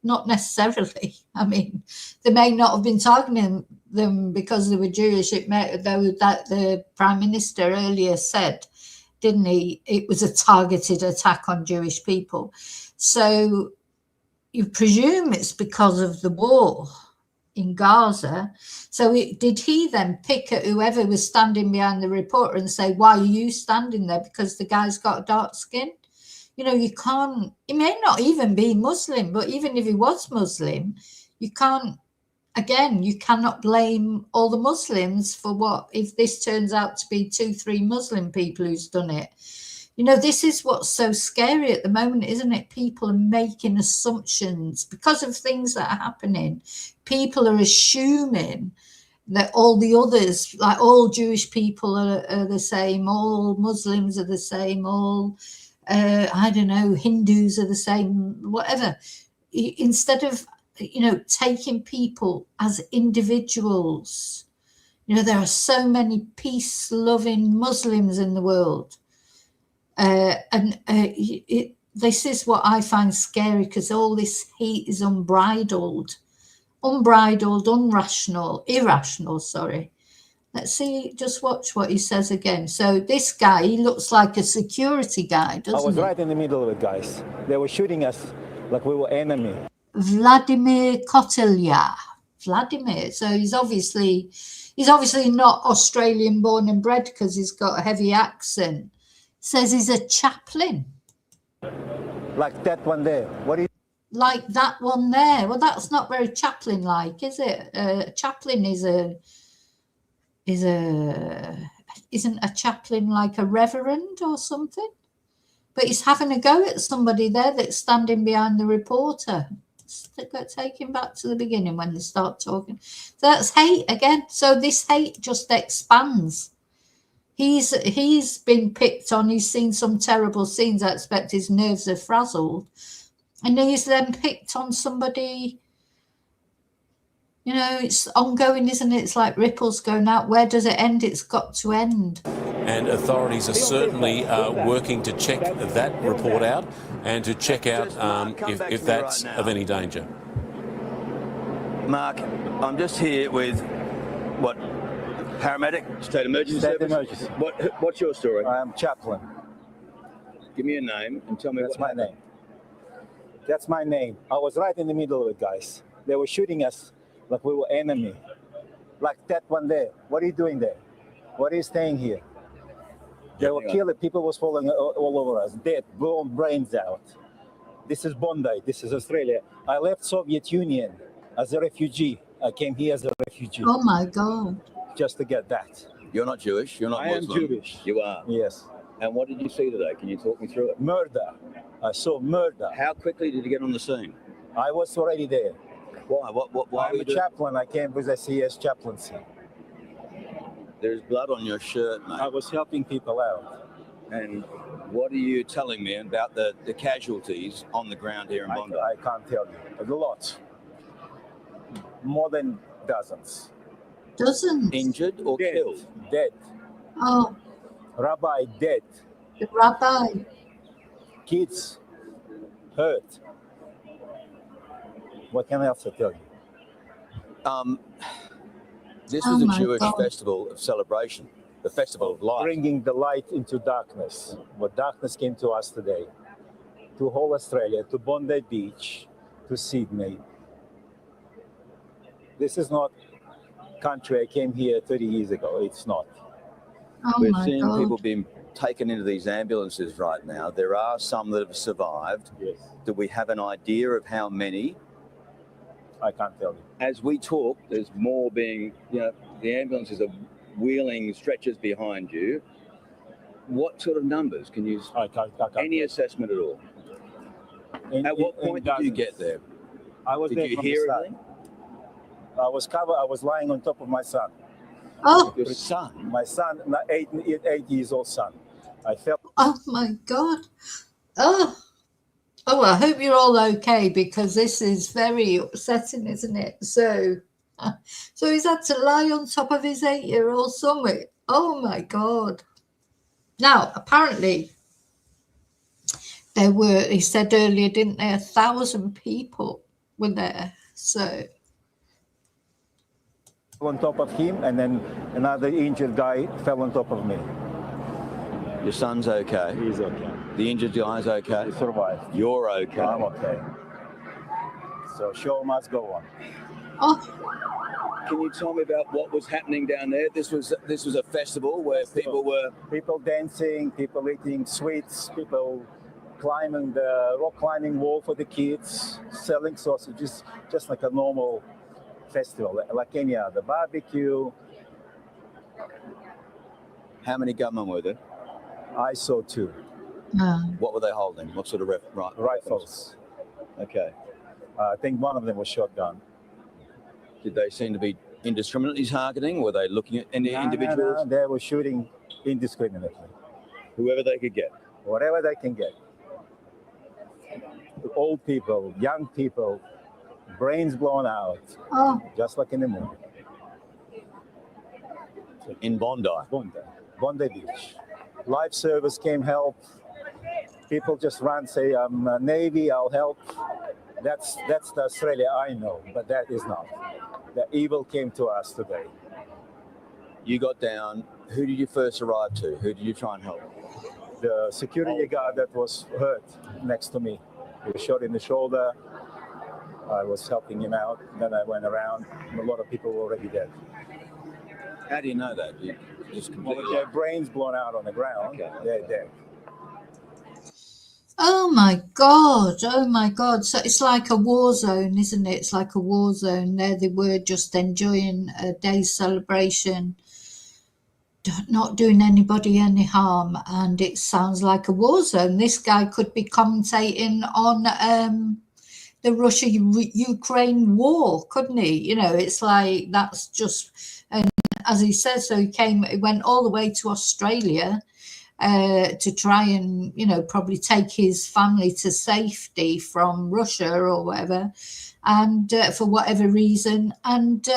Speaker 1: not necessarily. I mean, they may not have been targeting them because they were Jewish. It may, though, that the Prime Minister earlier said, didn't he? It was a targeted attack on Jewish people. So you presume it's because of the war in Gaza. So did he then pick at whoever was standing behind the reporter and say, "Why are you standing there? Because the guy's got dark skin"? You can't, he may not even be Muslim, but even if he was Muslim, you cannot blame all the Muslims for what, if this turns out to be 2-3 Muslim people who's done it. This is what's so scary at the moment, isn't it? People are making assumptions because of things that are happening. People are assuming that all the others, like all Jewish people are the same, all Muslims are the same, all Hindus are the same, whatever. Instead of, taking people as individuals. There are so many peace-loving Muslims in the world. This is what I find scary, because all this hate is unbridled, irrational, sorry. Let's see, just watch what he says again. So this guy, he looks like a security guy, doesn't he?
Speaker 8: I was right in the middle of it, guys. They were shooting us like we were enemy.
Speaker 1: Vladimir Kotelya. Vladimir. So he's obviously not Australian born and bred, because he's got a heavy accent. Says he's a chaplain.
Speaker 8: Like that one there. What do you?
Speaker 1: Like that one there. Well, that's not very chaplain-like, is it? A chaplain isn't a chaplain like a reverend or something? But he's having a go at somebody there that's standing behind the reporter. Take him back to the beginning when they start talking. So that's hate again. So this hate just expands. He's been picked on. He's seen some terrible scenes. I expect his nerves are frazzled. And he's then picked on somebody. It's ongoing, isn't it? It's like ripples going out. Where does it end? It's got to end.
Speaker 7: And authorities are certainly working to check that report out and to check out if that's of any danger.
Speaker 8: Mark, I'm just here with what? Paramedic? State emergency service? What's your story? I am chaplain. Give me a name and tell me. That's my name. That's my name. I was right in the middle of it, guys. They were shooting us like we were enemy. Like that one there. What are you doing there? What are you staying here? They were killing. People was falling all over us. Dead, blown brains out. This is Bondi. This is Australia. I left Soviet Union as a refugee. I came here as a refugee.
Speaker 1: Oh my God.
Speaker 8: Just to get that.
Speaker 9: You're not Jewish, you're not Muslim.
Speaker 8: I am Jewish.
Speaker 9: You are?
Speaker 8: Yes.
Speaker 9: And what did you see today? Can you talk me through it?
Speaker 8: Murder. I saw murder.
Speaker 9: How quickly did you get on the scene?
Speaker 8: I was already there.
Speaker 9: Why? Why
Speaker 8: I'm a chaplain. I came with a CS chaplaincy.
Speaker 9: There's blood on your shirt, mate.
Speaker 8: I was helping people out.
Speaker 9: And what are you telling me about the casualties on the ground here in Bondi?
Speaker 8: I can't tell you. A lot. More than dozens.
Speaker 1: Dozens?
Speaker 9: Injured or killed?
Speaker 8: Dead.
Speaker 1: Oh.
Speaker 8: Rabbi dead.
Speaker 1: The rabbi.
Speaker 8: Kids hurt. What can I else tell you?
Speaker 9: This is a Jewish festival of celebration, the festival of light.
Speaker 8: Bringing the light into darkness. What darkness came to us today, to whole Australia, to Bondi Beach, to Sydney. This is not country I came here 30 years ago. It's not.
Speaker 1: Oh
Speaker 8: We're
Speaker 1: my
Speaker 8: seeing
Speaker 1: God.
Speaker 8: people being taken into these ambulances right now. There are some that have survived.
Speaker 10: Yes,
Speaker 8: Do we have an idea of how many?
Speaker 10: I can't tell you.
Speaker 8: As we talk, there's more being, the ambulances are wheeling stretchers behind you. What sort of numbers can you,
Speaker 10: I can't
Speaker 8: any assessment at all? At what point did you get there?
Speaker 10: I was
Speaker 8: Did
Speaker 10: there
Speaker 8: you
Speaker 10: from
Speaker 8: hear
Speaker 10: the
Speaker 8: anything?
Speaker 10: start. I was lying on top of my son.
Speaker 1: Oh,
Speaker 8: Your son?
Speaker 10: My son, my 8 years old son. I felt
Speaker 1: oh my God. Oh, oh, I hope you're all okay, because this is very upsetting, isn't it? So he's had to lie on top of his 8-year-old son. Oh my God. Now, apparently, he said earlier, didn't there, 1,000 people were there. So,
Speaker 10: on top of him, and then another injured guy fell on top of me.
Speaker 8: Your son's okay.
Speaker 10: He's okay.
Speaker 8: The injured guy's okay.
Speaker 10: He survived.
Speaker 8: You're okay.
Speaker 10: I'm okay. So show must go on.
Speaker 1: oh,
Speaker 8: Can you tell me about what was happening down there? This was a festival where
Speaker 10: People dancing, people eating sweets, people climbing the rock climbing wall for the kids, selling sausages, just like a normal festival, like any other barbecue.
Speaker 8: How many gunmen were there?
Speaker 10: I saw 2
Speaker 8: What were they holding? What sort of
Speaker 10: rifles.
Speaker 8: Okay.
Speaker 10: I think one of them was shotgun.
Speaker 8: Did they seem to be indiscriminately targeting? Were they looking at any individuals?
Speaker 10: No, they were shooting indiscriminately.
Speaker 8: Whoever they could get.
Speaker 10: Whatever they can get. Old people, young people, brains blown out,
Speaker 1: oh,
Speaker 10: just like in the movie.
Speaker 8: In Bondi.
Speaker 10: Bondi Beach. Life service came help. People just run, say, I'm Navy, I'll help. That's the Australia I know, but that is not. The evil came to us today.
Speaker 8: You got down. Who did you first arrive to? Who did you try and help?
Speaker 10: The security guard that was hurt next to me. He was shot in the shoulder. I was helping him out. Then I went around. A lot of people were already dead.
Speaker 8: How do you know that? You just
Speaker 10: Well,
Speaker 8: completely.
Speaker 10: their brains blown out on the ground.
Speaker 8: Okay.
Speaker 10: They're dead.
Speaker 1: oh my God. Oh my God. So it's like a war zone, isn't it? It's like a war zone. There they were, just enjoying a day's celebration, not doing anybody any harm, and it sounds like a war zone. This guy could be commentating on the Russia-Ukraine war, couldn't he? It's like, that's just, and as he says, so he went all the way to Australia to try and, probably take his family to safety from Russia or whatever, and for whatever reason, and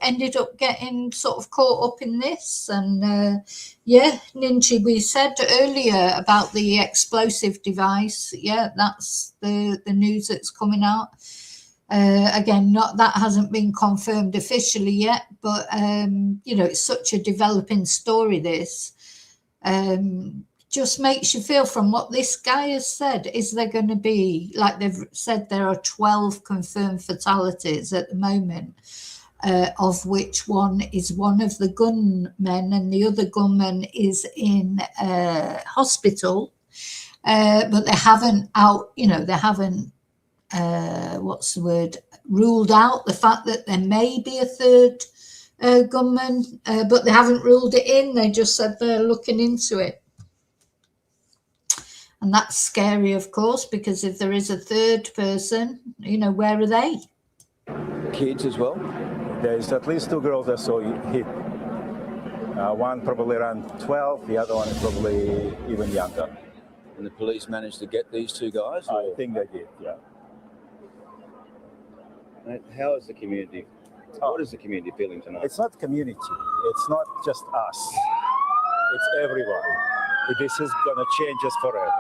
Speaker 1: ended up getting sort of caught up in this. And Ninchi, we said earlier about the explosive device. Yeah, that's the news that's coming out. Again, that hasn't been confirmed officially yet, but it's such a developing story, this. Just makes you feel, from what this guy has said, is there going to be, like they've said, there are 12 confirmed fatalities at the moment, of which one is one of the gunmen, and the other gunman is in hospital, but they haven't ruled out the fact that there may be a third gunman, but they haven't ruled it in. They just said they're looking into it. And that's scary, of course, because if there is a third person, where are they?
Speaker 8: Kids as well?
Speaker 10: There's at least 2 girls that saw hit. One probably around 12, the other one is probably even younger.
Speaker 8: And the police managed to get these 2 guys?
Speaker 10: I think they did, yeah.
Speaker 8: How is the community? What is the community feeling tonight?
Speaker 10: It's not community. It's not just us. It's everyone. This is going to change us forever.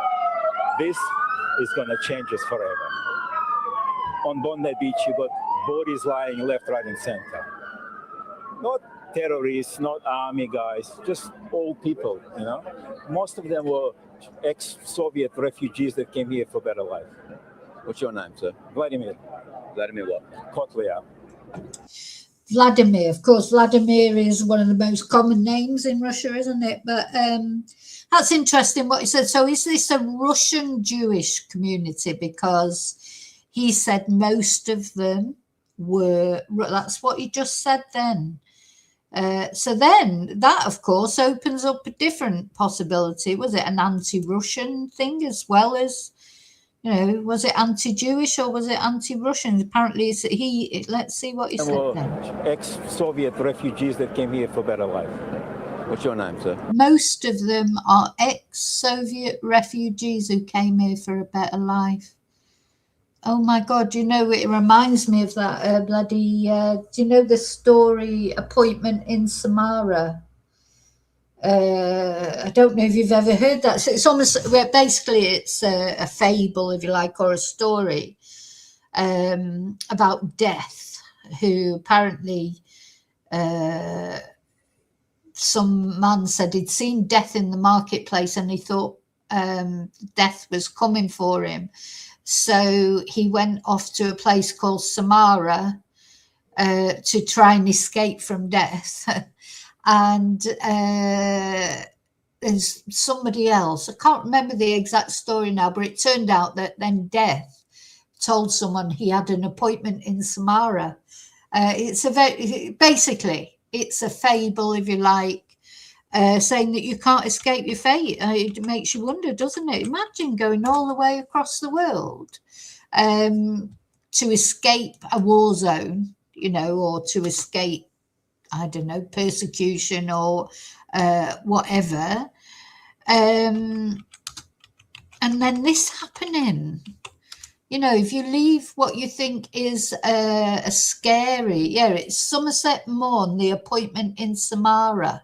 Speaker 10: This is going to change us forever. On Bondi Beach, you got bodies lying left, right, and center. Not terrorists, not army guys, just old people, Most of them were ex-Soviet refugees that came here for better life.
Speaker 8: What's your name, sir?
Speaker 10: Vladimir
Speaker 8: what?
Speaker 10: Kotlia.
Speaker 1: Vladimir. Of course, Vladimir is one of the most common names in Russia, isn't it? But that's interesting what he said. So is this a Russian Jewish community? Because he said most of them were, that's what he just said then. So then that, of course, opens up a different possibility. Was it an anti-Russian thing as well as, you know, was it anti-Jewish or was it anti-Russian? Apparently, let's see what he said then.
Speaker 10: Ex-Soviet refugees that came here for better life.
Speaker 9: What's your name, sir?
Speaker 1: Most of them are ex-Soviet refugees who came here for a better life. Oh my God, you know, it reminds me of that do you know the story Appointment in Samara? I don't know if you've ever heard that. So it's almost, well, basically it's a fable, if you like, or a story about death, who apparently some man said he'd seen death in the marketplace and he thought death was coming for him. So he went off to a place called Samara to try and escape from death. And there's somebody else, I can't remember the exact story now, but it turned out that then death told someone he had an appointment in Samara. Basically, it's a fable, if you like, saying that you can't escape your fate. It makes you wonder, doesn't it? Imagine going all the way across the world to escape a war zone, you know, or to escape, I don't know, persecution or whatever. And then this happening. You know, if you leave what you think is a scary, it's Somerset Maugham, the appointment in Samara.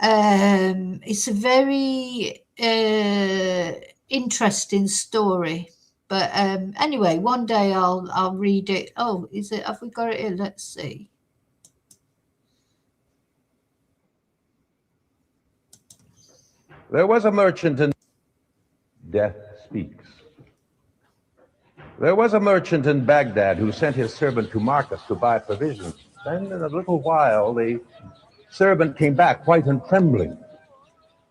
Speaker 1: It's a very interesting story. But anyway, one day I'll read it. Oh, is it? Have we got it here? Let's see.
Speaker 11: There was a merchant in Death Speaks. There was a merchant in Baghdad who sent his servant to market to buy provisions. Then in a little while, the servant came back, white and trembling,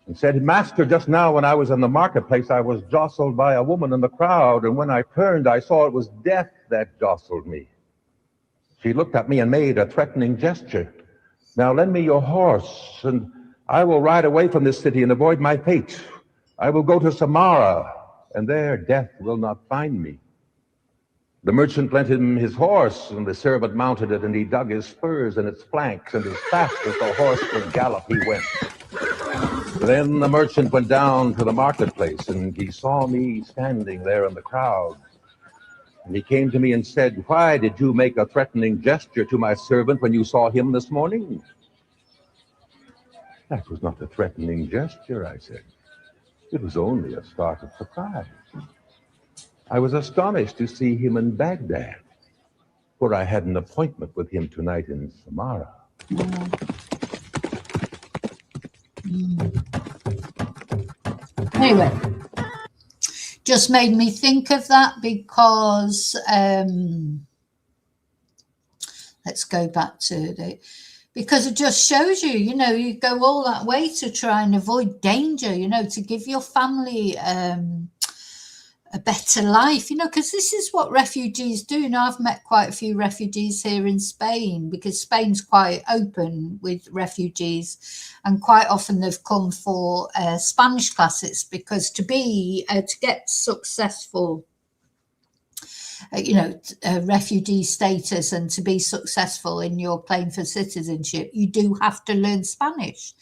Speaker 11: and said, "Master, just now when I was in the marketplace, I was jostled by a woman in the crowd, and when I turned, I saw it was death that jostled me. She looked at me and made a threatening gesture. Now lend me your horse, and I will ride away from this city and avoid my fate. I will go to Samara, and there death will not find me." The merchant lent him his horse, and the servant mounted it, and he dug his spurs in its flanks, and as fast as the horse could gallop, he went. Then the merchant went down to the marketplace, and he saw me standing there in the crowd. And he came to me and said, "Why did you make a threatening gesture to my servant when you saw him this morning?" "That was not a threatening gesture," I said. "It was only a start of surprise. I was astonished to see him in Baghdad, for I had an appointment with him tonight in Samara."
Speaker 1: Anyway, just made me think of that because let's go back to it. Because it just shows you, you know, you go all that way to try and avoid danger, you know, to give your family a better life, you know, because this is what refugees do. You know, I've met quite a few refugees here in Spain because Spain's quite open with refugees, and quite often they've come for Spanish classes because to get successful, you know, refugee status and to be successful in your claim for citizenship, you do have to learn Spanish,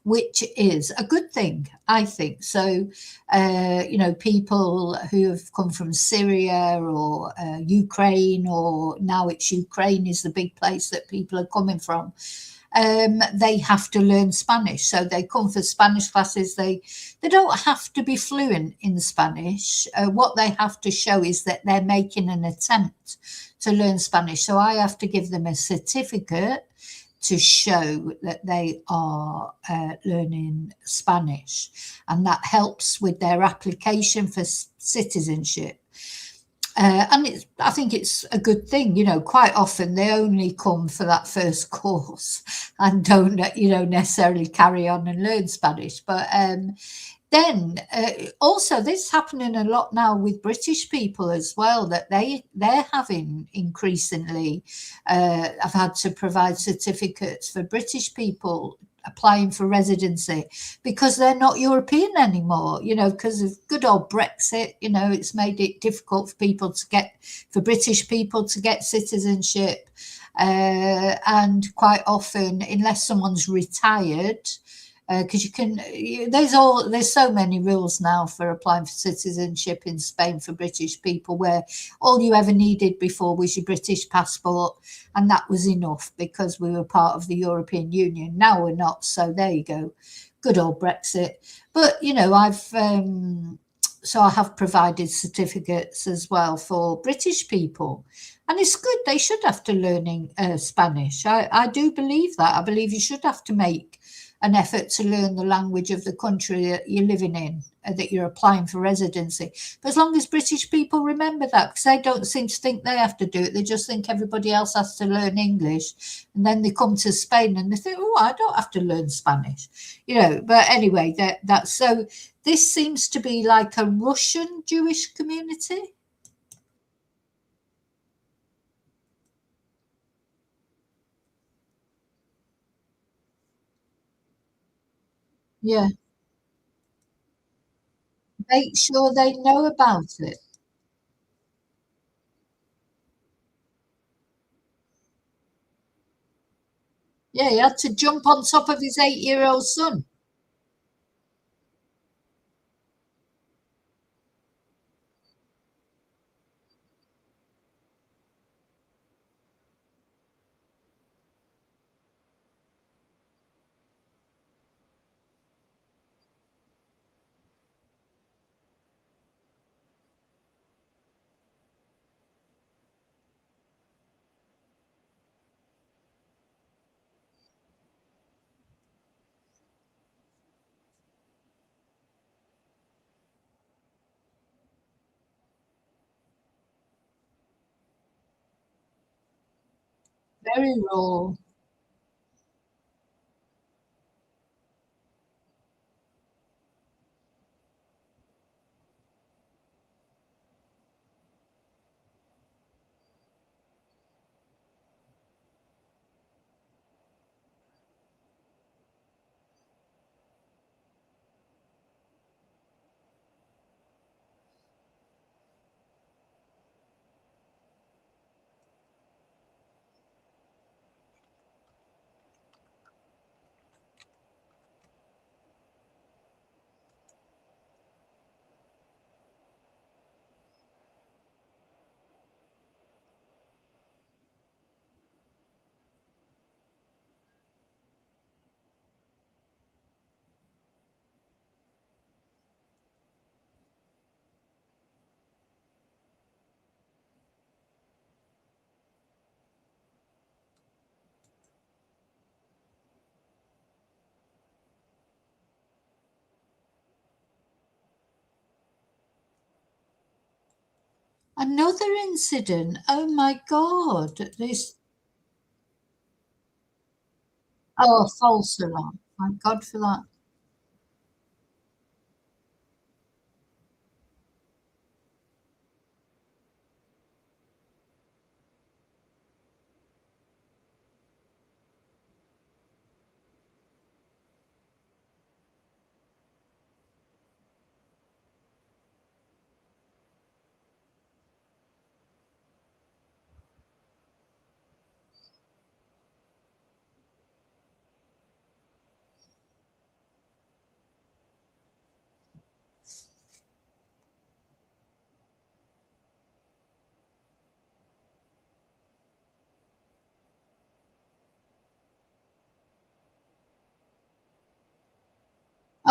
Speaker 1: which is a good thing, I think. So, you know, people who have come from Syria or Ukraine, or now it's Ukraine is the big place that people are coming from, they have to learn Spanish. So they come for Spanish classes. They don't have to be fluent in Spanish. What they have to show is that they're making an attempt to learn Spanish. So I have to give them a certificate to show that they are learning Spanish, and that helps with their application for citizenship. And I think it's a good thing. Quite often they only come for that first course and don't, necessarily carry on and learn Spanish. But then also this happening a lot now with British people as well, that they're having increasingly I've had to provide certificates for British people applying for residency because they're not European anymore, because of good old Brexit. It's made it difficult for British people to get citizenship, and quite often, unless someone's retired, because there's so many rules now for applying for citizenship in Spain for British people, where all you ever needed before was your British passport, and that was enough because we were part of the European Union. Now we're not, so there you go. Good old Brexit. But I have provided certificates as well for British people, and it's good. They should have to learning Spanish. I do believe that. I believe you should have to make an effort to learn the language of the country that you're living in, that you're applying for residency. But as long as British people remember that, because they don't seem to think they have to do it, they just think everybody else has to learn English. And then they come to Spain and they think, oh, I don't have to learn Spanish. But anyway, that's so this seems to be like a Russian Jewish community. Yeah. Make sure they know about it. Yeah, he had to jump on top of his 8-year-old son. Very raw. Another incident. Oh my God. False alarm. Thank God for that.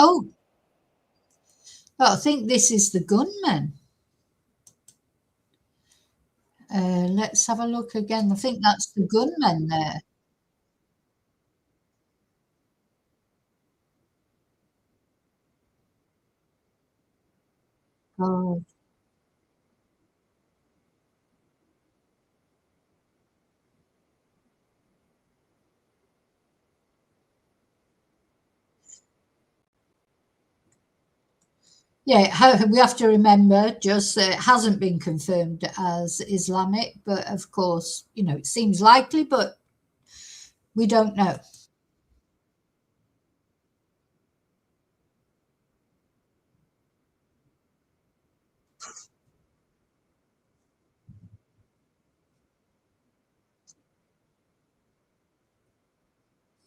Speaker 1: Oh, I think this is the gunman. Let's have a look again. I think that's the gunman there. Oh, Yeah, we have to remember just that it hasn't been confirmed as Islamic, but of course, you know, it seems likely, but we don't know.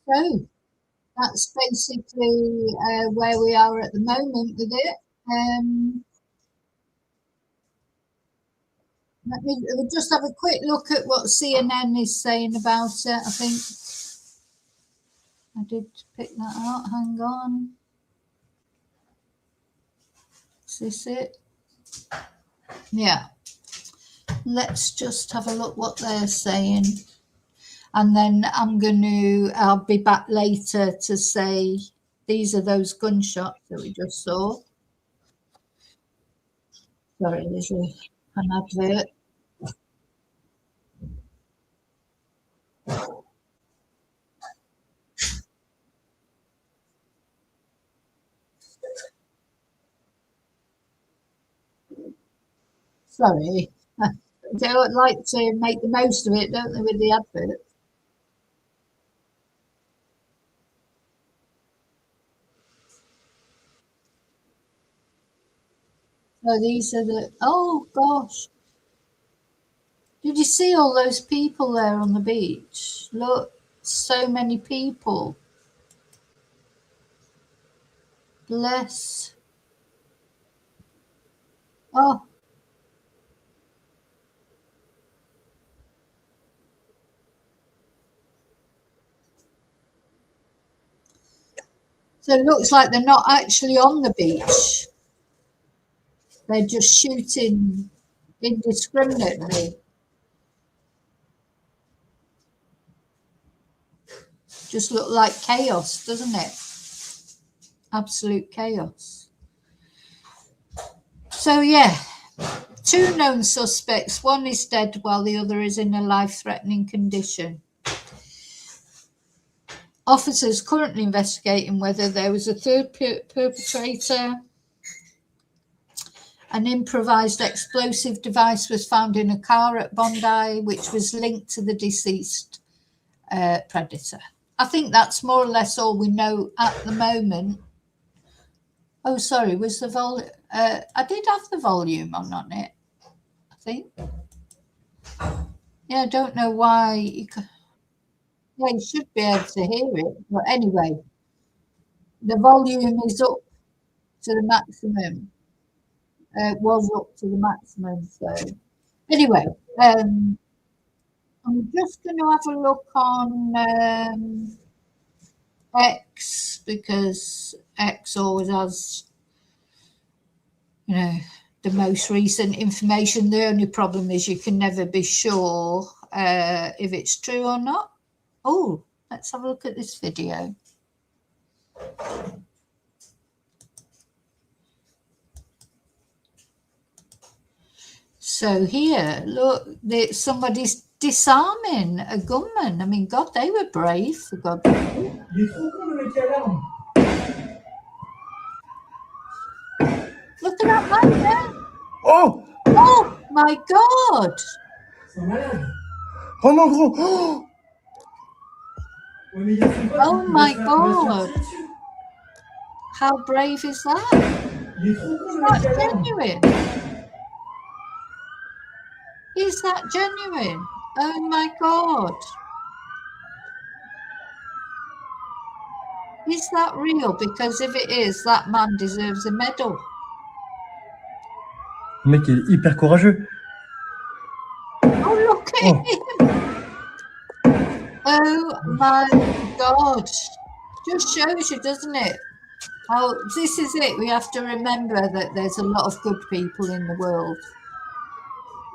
Speaker 1: So that's basically where we are at the moment with it. We'll just have a quick look at what CNN is saying about it. I think I did pick that out. Hang on. Is this it? Yeah. Let's just have a look what they're saying. And then I'll be back later to say these are those gunshots that we just saw. Sorry, there's an advert. Sorry. They don't like to make the most of it, don't they, with the advert? So these are oh gosh. Did you see all those people there on the beach? Look, so many people. Bless. Oh. So it looks like they're not actually on the beach. They're just shooting indiscriminately. Just look like chaos, doesn't it? Absolute chaos. So yeah, 2 known suspects. One is dead while the other is in a life-threatening condition. Officers currently investigating whether there was a third perpetrator. An improvised explosive device was found in a car at Bondi, which was linked to the deceased predator. I think that's more or less all we know at the moment. Oh, sorry, was the volume? I did have the volume on it, I think. Yeah, I don't know why. Yeah, you should be able to hear it. But anyway, the volume is up to the maximum. It was up to the maximum. So anyway, I'm just going to have a look on X, because X always has, you know, the most recent information. The only problem is you can never be sure if it's true or not. Oh, let's have a look at this video. So here, look, somebody's disarming a gunman. I mean, God, they were brave, for God's sake. Look at that man there.
Speaker 12: Oh!
Speaker 1: Oh, my God.
Speaker 12: Oh mon gros! Oh!
Speaker 1: Oh, my God. How brave is that? Is that genuine? Is that genuine? Oh, my God. Is that real? Because if it is, that man deserves a medal.
Speaker 12: Le mec est hyper courageux.
Speaker 1: Oh, look at him. Oh, my God. Just shows you, doesn't it? Oh, this is it. We have to remember that there's a lot of good people in the world.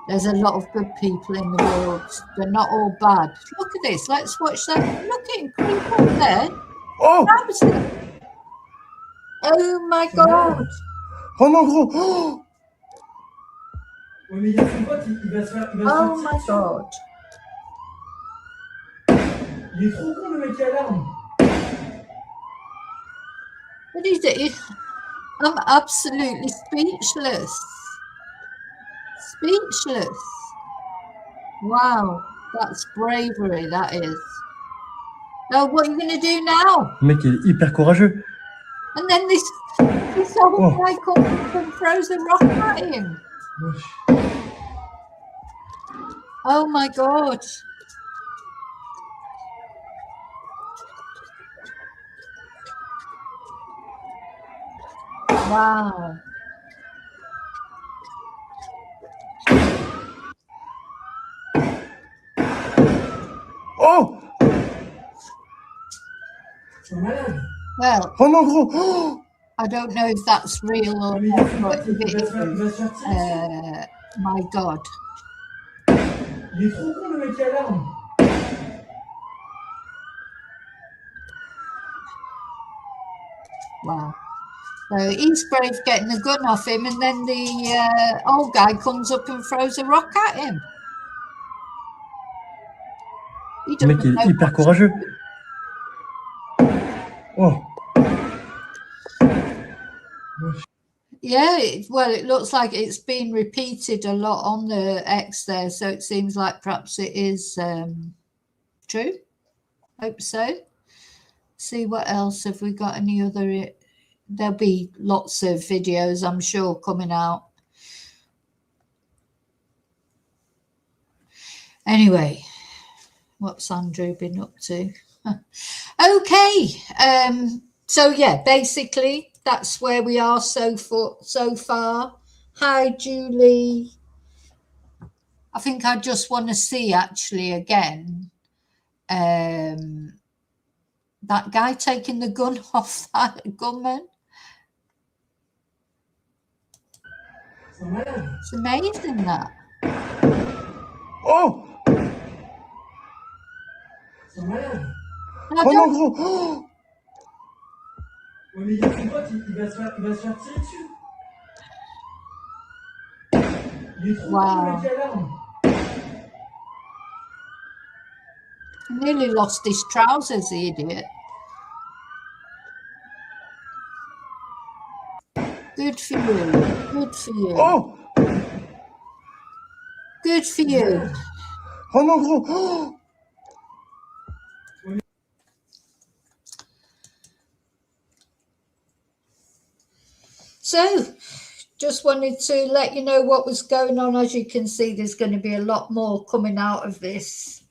Speaker 1: There's a lot of good people in the world. They're not all bad. Look at this. Let's watch that. Look at him creep up there.
Speaker 12: Oh!
Speaker 1: Oh, my God.
Speaker 12: Oh mon gros! Oh!
Speaker 1: Oh, my God.
Speaker 12: Il est trop con le mec à l'arme.
Speaker 1: What is it? I'm absolutely speechless. Speechless. Wow, that's bravery, that is. Now, what are you going to do now?
Speaker 12: Le mec est hyper courageux.
Speaker 1: And then this old guy comes up and throws a rock at him. Oh my God. Wow.
Speaker 12: Oh!
Speaker 1: Well,
Speaker 12: Oh non, gros! Oh!
Speaker 1: I don't know if that's real or not, but if it is, my God.
Speaker 12: Il est trop con, le mec qui alarme.
Speaker 1: Wow. So he's brave getting the gun off him, and then the old guy comes up and throws a rock at him. He
Speaker 12: Le mec
Speaker 1: doesn't
Speaker 12: est
Speaker 1: know
Speaker 12: hyper
Speaker 1: what to
Speaker 12: courageux.
Speaker 1: do.
Speaker 12: Oh!
Speaker 1: Yeah, well, it looks like it's been repeated a lot on the X there, so it seems like perhaps it is true. Hope so. See what else have we got? Any other? There'll be lots of videos, I'm sure, coming out. Anyway, what's Andrew been up to? Okay, so yeah, basically that's where we are so far. Hi, Julie. I think I just want to see actually again that guy taking the gun off that gunman. It's amazing that.
Speaker 12: Oh!
Speaker 1: I
Speaker 12: Oh non,
Speaker 1: don't,
Speaker 12: gros! Oh! Ouais, mais il y a son pote, il va se faire tirer dessus. Il est trop con, le mec qui alarme.
Speaker 1: he nearly lost his trousers, the idiot. Good for you. Good for you.
Speaker 12: Oh!
Speaker 1: Good for you.
Speaker 12: Oh non, gros! Oh!
Speaker 1: So, just wanted to let you know what was going on. As you can see, there's going to be a lot more coming out of this.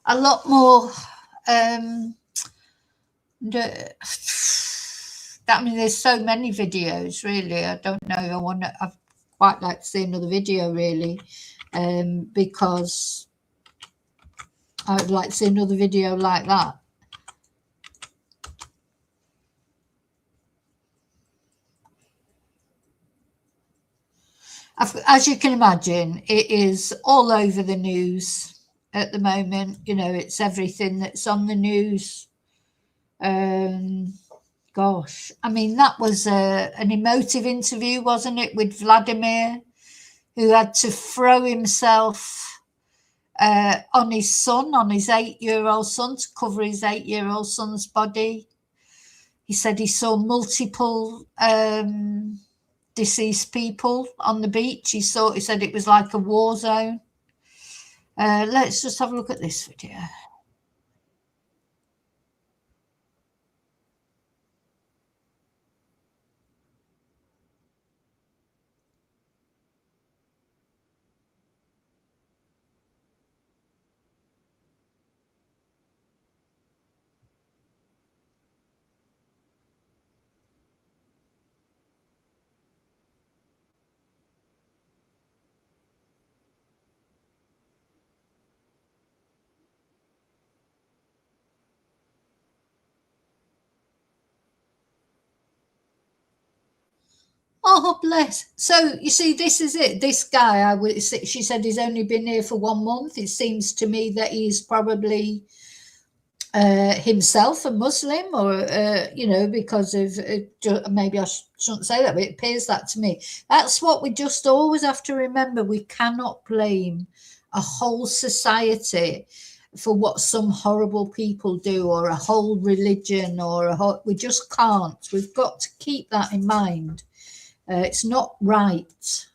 Speaker 1: A lot more. I mean, there's so many videos, really. I don't know. I'd quite like to see another video, really, because I would like to see another video like that. As you can imagine, it is all over the news at the moment. You know, it's everything that's on the news. Gosh, I mean, that was an emotive interview, wasn't it, with Vladimir, who had to throw himself on his son, on his 8-year-old son, to cover his 8-year-old son's body. He said he saw multiple deceased people on the beach. He said it was like a war zone. Let's just have a look at this video. Oh, bless. So, you see, this is it. This guy, she said he's only been here for 1 month. It seems to me that he's probably himself a Muslim, or, you know, because of, maybe I shouldn't say that, but it appears that to me. That's what we just always have to remember. We cannot blame a whole society for what some horrible people do, or a whole religion, or we just can't. We've got to keep that in mind. It's not right.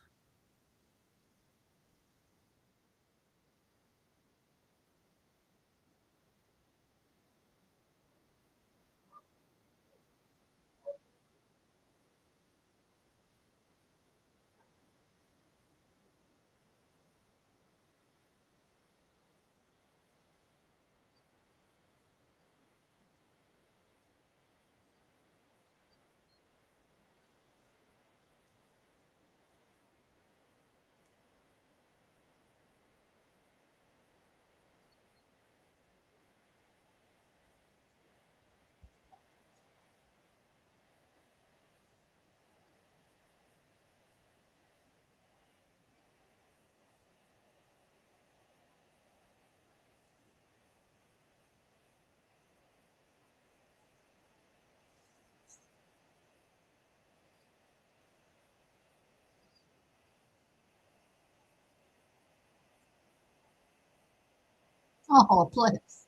Speaker 1: Oh, bless.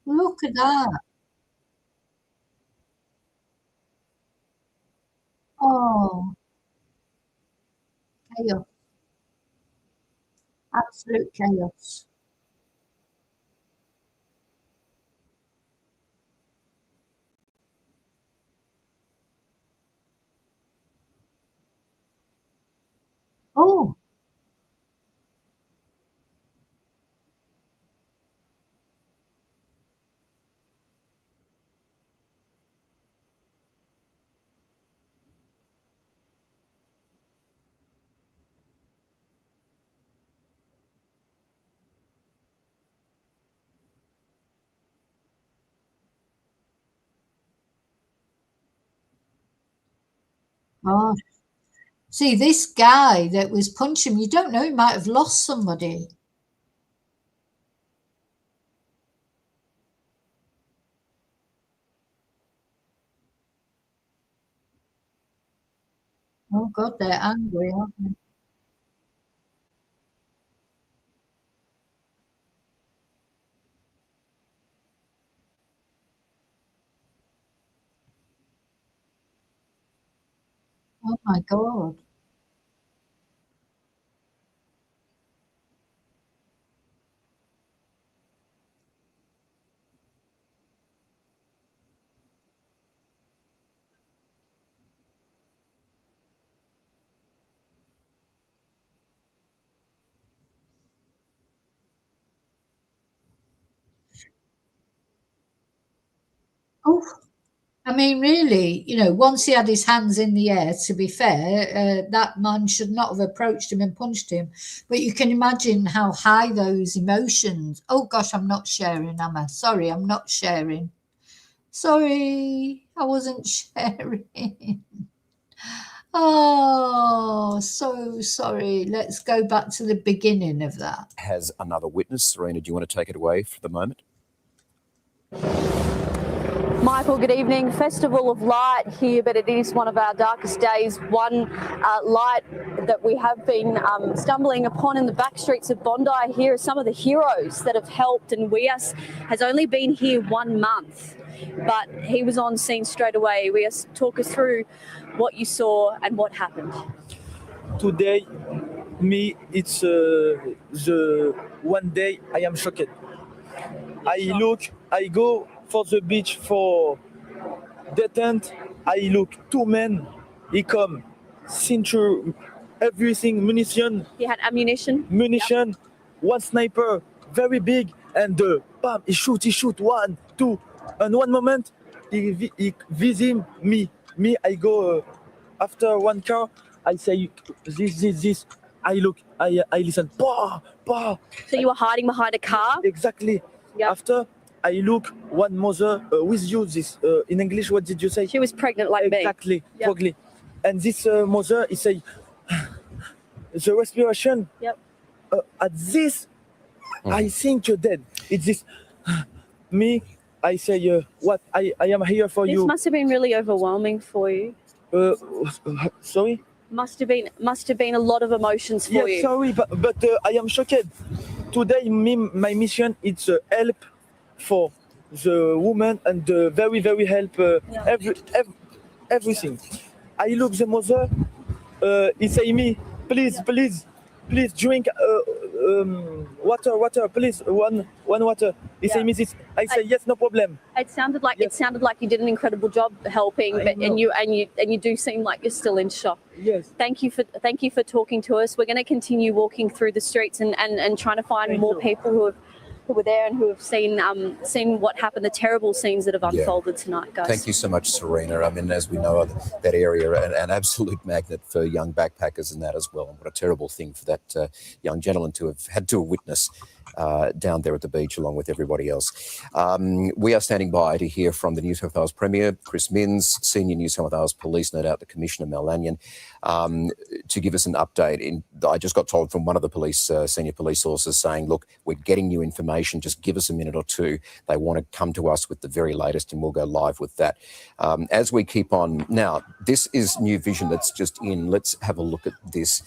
Speaker 1: Look at that. Oh, chaos. Absolute chaos. Oh, gosh. See, this guy that was punching, you don't know, he might have lost somebody. Oh, God, they're angry, aren't they? Oh, my God. Oh, I mean, really, once he had his hands in the air, to be fair, that man should not have approached him and punched him. But you can imagine how high those emotions. Oh, gosh, I'm not sharing, am I? Sorry, I'm not sharing. Sorry, I wasn't sharing. Oh, so sorry. Let's go back to the beginning of that.
Speaker 13: Has another witness. Serena, do you want to take it away for the moment?
Speaker 14: Michael, good evening. Festival of Light here, but it is one of our darkest days. One light that we have been stumbling upon in the back streets of Bondi. Here are some of the heroes that have helped, and Wias has only been here 1 month, but he was on scene straight away. Wias, talk us through what you saw and what happened.
Speaker 15: Today, it's the one day I am shocked. I go for the beach for detent. I look 2 men. He come, cinture, everything, munition.
Speaker 14: He had ammunition?
Speaker 15: Munition, yep. One sniper, very big, and bam, he shoot, 1, 2. And one moment, he visit me. I go after one car. I say this. I look, I listen. Bah, bah.
Speaker 14: So you were hiding behind a car?
Speaker 15: Exactly.
Speaker 14: Yep.
Speaker 15: After I look, one mother with you. This in English, what did you say?
Speaker 14: She was pregnant like me.
Speaker 15: Exactly.
Speaker 14: Yep.
Speaker 15: Exactly. And this mother, he say, the respiration.
Speaker 14: Yep.
Speaker 15: At this, I think you're dead. It's this. Me, I say, what? I am here for you.
Speaker 14: This must have been really overwhelming for you.
Speaker 15: Sorry?
Speaker 14: Must have been a lot of emotions for you.
Speaker 15: Yes, sorry, but I am shocked. Today, my mission is help for the woman and very, very help everything. I look the mother, he say me, please drink water, please, one water. He say me this. I say yes, no problem.
Speaker 14: It sounded like you did an incredible job helping, and you do seem like you're still in shock.
Speaker 15: Yes.
Speaker 14: Thank you for talking to us. We're going to continue walking through the streets and trying to find more people who were there and who have seen what happened, the terrible scenes that have unfolded tonight, guys.
Speaker 13: Thank you so much, Serena. I mean, as we know, that area, an absolute magnet for young backpackers and that as well. And what a terrible thing for that young gentleman to have had to witness down there at the beach along with everybody else. We are standing by to hear from the New South Wales Premier, Chris Minns, Senior New South Wales Police, no doubt the Commissioner, Mel Lanyon, to give us an update. I just got told from one of the police, senior police sources saying, look, we're getting you information, just give us a minute or two. They want to come to us with the very latest and we'll go live with that. As we keep on, now, this is new vision that's just in. Let's have a look at this.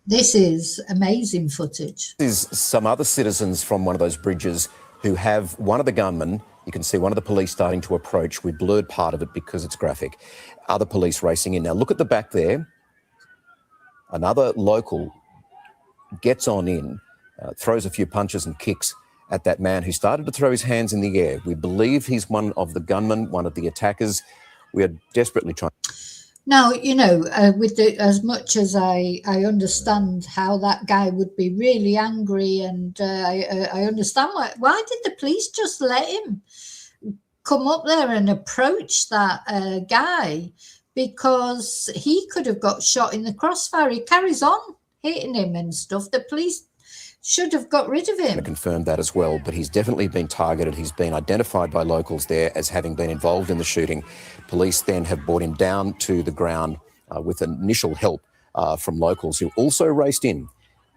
Speaker 1: This is amazing footage.
Speaker 13: This is some other citizens from one of those bridges who have one of the gunmen. You can see one of the police starting to approach. We blurred part of it because it's graphic. Other police racing in. Now look at the back there. Another local gets on in, throws a few punches and kicks at that man who started to throw his hands in the air. We believe he's one of the gunmen, one of the attackers. We are desperately trying.
Speaker 1: Now, as much as I understand how that guy would be really angry, and I understand why did the police just let him come up there and approach that guy? Because he could have got shot in the crossfire. He carries on hitting him and stuff. The police should have got rid of him.
Speaker 13: To confirm that as well, but he's definitely been targeted. He's been identified by locals there as having been involved in the shooting. Police then have brought him down to the ground with initial help from locals who also raced in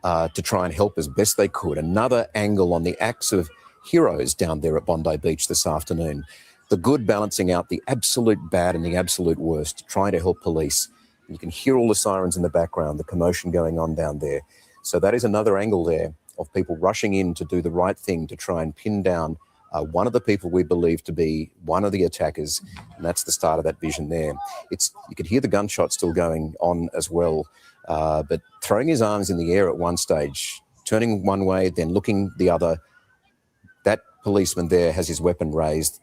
Speaker 13: to try and help as best they could. Another angle on the acts of heroes down there at Bondi Beach this afternoon. The good balancing out the absolute bad and the absolute worst, trying to help police. You can hear all the sirens in the background, the commotion going on down there. So that is another angle there of people rushing in to do the right thing to try and pin down one of the people we believe to be one of the attackers, and that's the start of that vision there. You could hear the gunshot still going on as well, but throwing his arms in the air at one stage, turning one way, then looking the other. That policeman there has his weapon raised,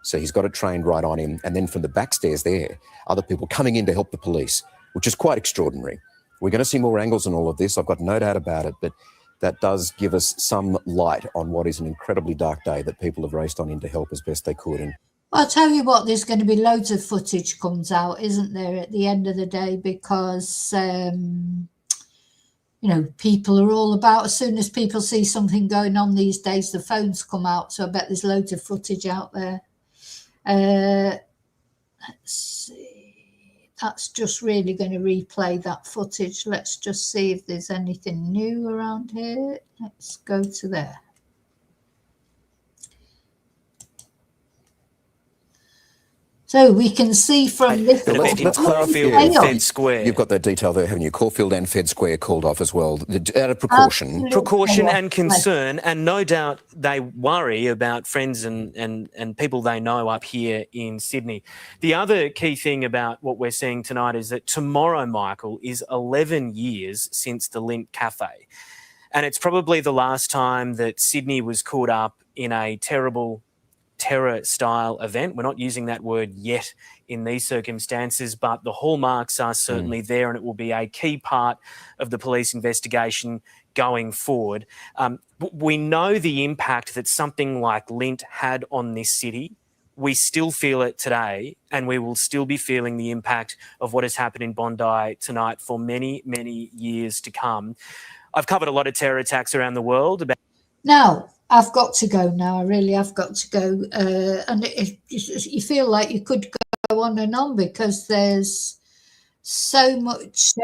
Speaker 13: so he's got it trained right on him, and then from the back stairs there, other people coming in to help the police, which is quite extraordinary. We're going to see more angles on all of this, I've got no doubt about it, but that does give us some light on what is an incredibly dark day that people have raced on in to help as best they could. And
Speaker 1: I'll tell you what, there's going to be loads of footage comes out, isn't there, at the end of the day, because, people are all about, as soon as people see something going on these days, the phones come out. So I bet there's loads of footage out there. Let's see. That's just really going to replay that footage. Let's just see if there's anything new around here. Let's go to there. So we can see from this.
Speaker 13: Let's clarify. Fed Square. You've got that detail there, haven't you? Caulfield and Fed Square called off as well. Out of precaution.
Speaker 1: Absolutely.
Speaker 16: Precaution and concern, and no doubt they worry about friends and people they know up here in Sydney. The other key thing about what we're seeing tonight is that tomorrow, Michael, is 11 years since the Lint Cafe. And it's probably the last time that Sydney was caught up in a terrible terror-style event. We're not using that word yet in these circumstances, but the hallmarks are certainly there, and it will be a key part of the police investigation going forward. We know the impact that something like Lint had on this city we still feel it today, and we will still be feeling the impact of what has happened in Bondi tonight for many, many years to come. I've covered a lot of terror attacks around the world.
Speaker 1: Now, I've got to go now. I really have got to go. And you feel like you could go on and on because there's so much...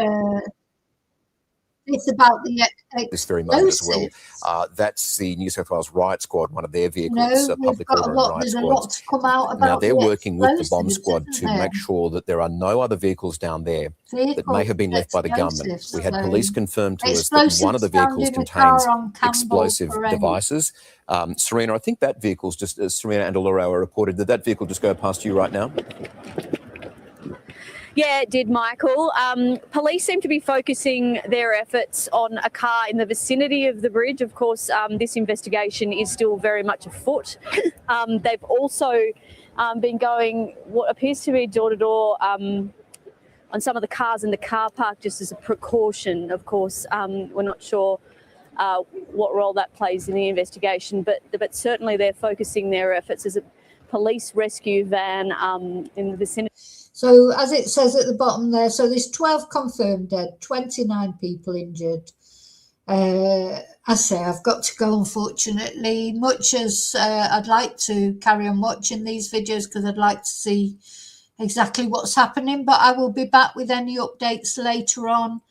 Speaker 1: it's about the
Speaker 13: this very moment as well.
Speaker 1: explosives.
Speaker 13: That's the New South Wales Riot Squad, one of their vehicles,
Speaker 1: No, we've
Speaker 13: public
Speaker 1: got a
Speaker 13: order and
Speaker 1: lot.
Speaker 13: riot
Speaker 1: There's a
Speaker 13: squads.
Speaker 1: lot to come out about.
Speaker 13: Now they're
Speaker 1: the
Speaker 13: working with the bomb
Speaker 1: explosives,
Speaker 13: squad
Speaker 1: isn't
Speaker 13: to
Speaker 1: there?
Speaker 13: make sure that there are no other vehicles down there that may have been left by the government.
Speaker 1: Explosives,
Speaker 13: We had
Speaker 1: so
Speaker 13: police confirm to us that one of the
Speaker 1: explosives found
Speaker 13: vehicles
Speaker 1: in a
Speaker 13: contains
Speaker 1: car on Campbell
Speaker 13: explosive
Speaker 1: Perennial.
Speaker 13: devices. Serena, I think that vehicle's just, as Serena and Laura reported, did that vehicle just go past you right now?
Speaker 14: Yeah, it did, Michael. Police seem to be focusing their efforts on a car in the vicinity of the bridge. Of course, this investigation is still very much afoot. They've also been going what appears to be door-to-door on some of the cars in the car park just as a precaution. Of course, we're not sure what role that plays in the investigation, but certainly they're focusing their efforts as a police rescue van in the vicinity.
Speaker 1: So as it says at the bottom there, so there's 12 confirmed dead, 29 people injured. I say I've got to go, unfortunately, much as I'd like to carry on watching these videos because I'd like to see exactly what's happening, but I will be back with any updates later on.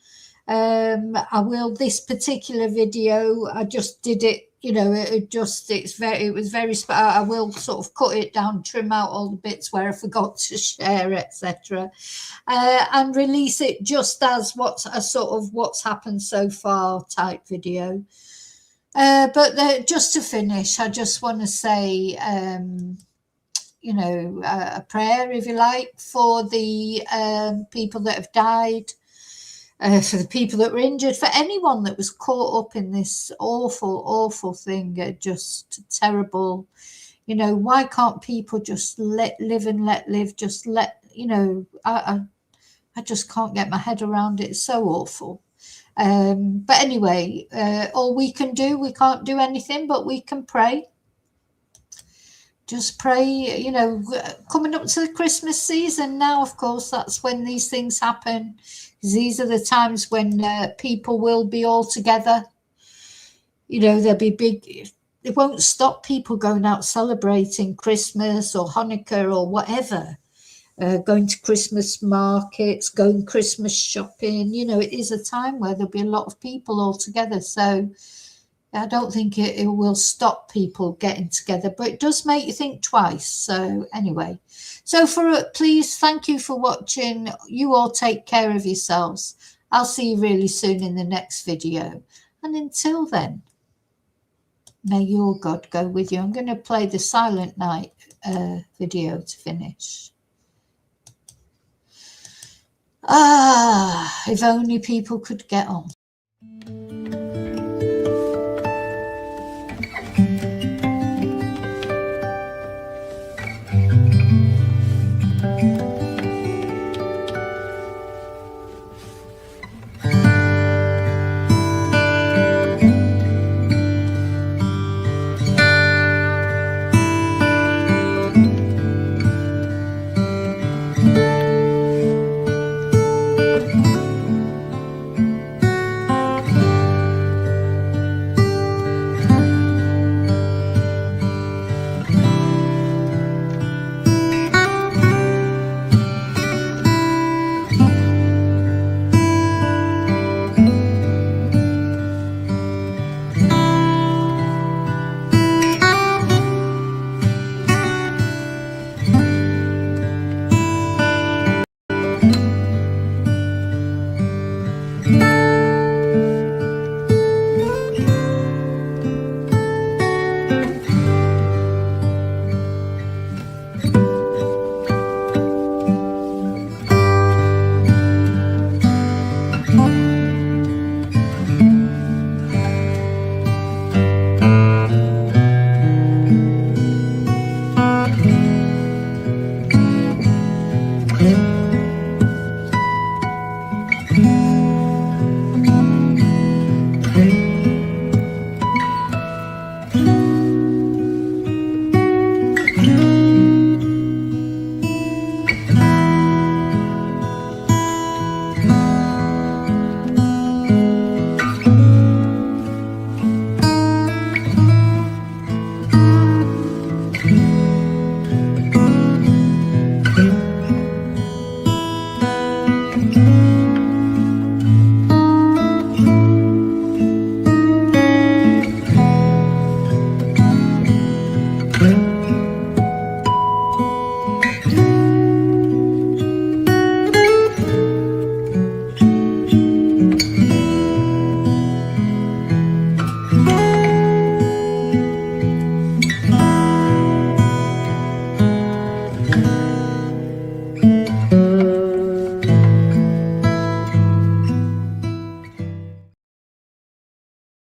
Speaker 1: I will, this particular video, I just did it, you know, it was very, I will sort of cut it down, trim out all the bits where I forgot to share, etc. And release it just as what's happened so far type video. But just to finish, I just want to say, you know, a prayer, if you like, for the people that have died, for the people that were injured, for anyone that was caught up in this awful, awful thing, just terrible. You know, why can't people just let live and let live? Just let, you know, I just can't get my head around it. It's so awful. But anyway, all we can do, we can't do anything, but we can pray. Just pray, you know, coming up to the Christmas season now, of course, that's when these things happen. These are the times when people will be all together. You know, there'll be big, it won't stop people going out celebrating Christmas or Hanukkah or whatever. Going to Christmas markets, going Christmas shopping. You know, it is a time where there'll be a lot of people all together. So I don't think it will stop people getting together, but it does make you think twice. So anyway, so please, thank you for watching. You all take care of yourselves. I'll see you really soon in the next video. And until then, may your God go with you. I'm going to play the Silent Night video to finish. If only people could get on.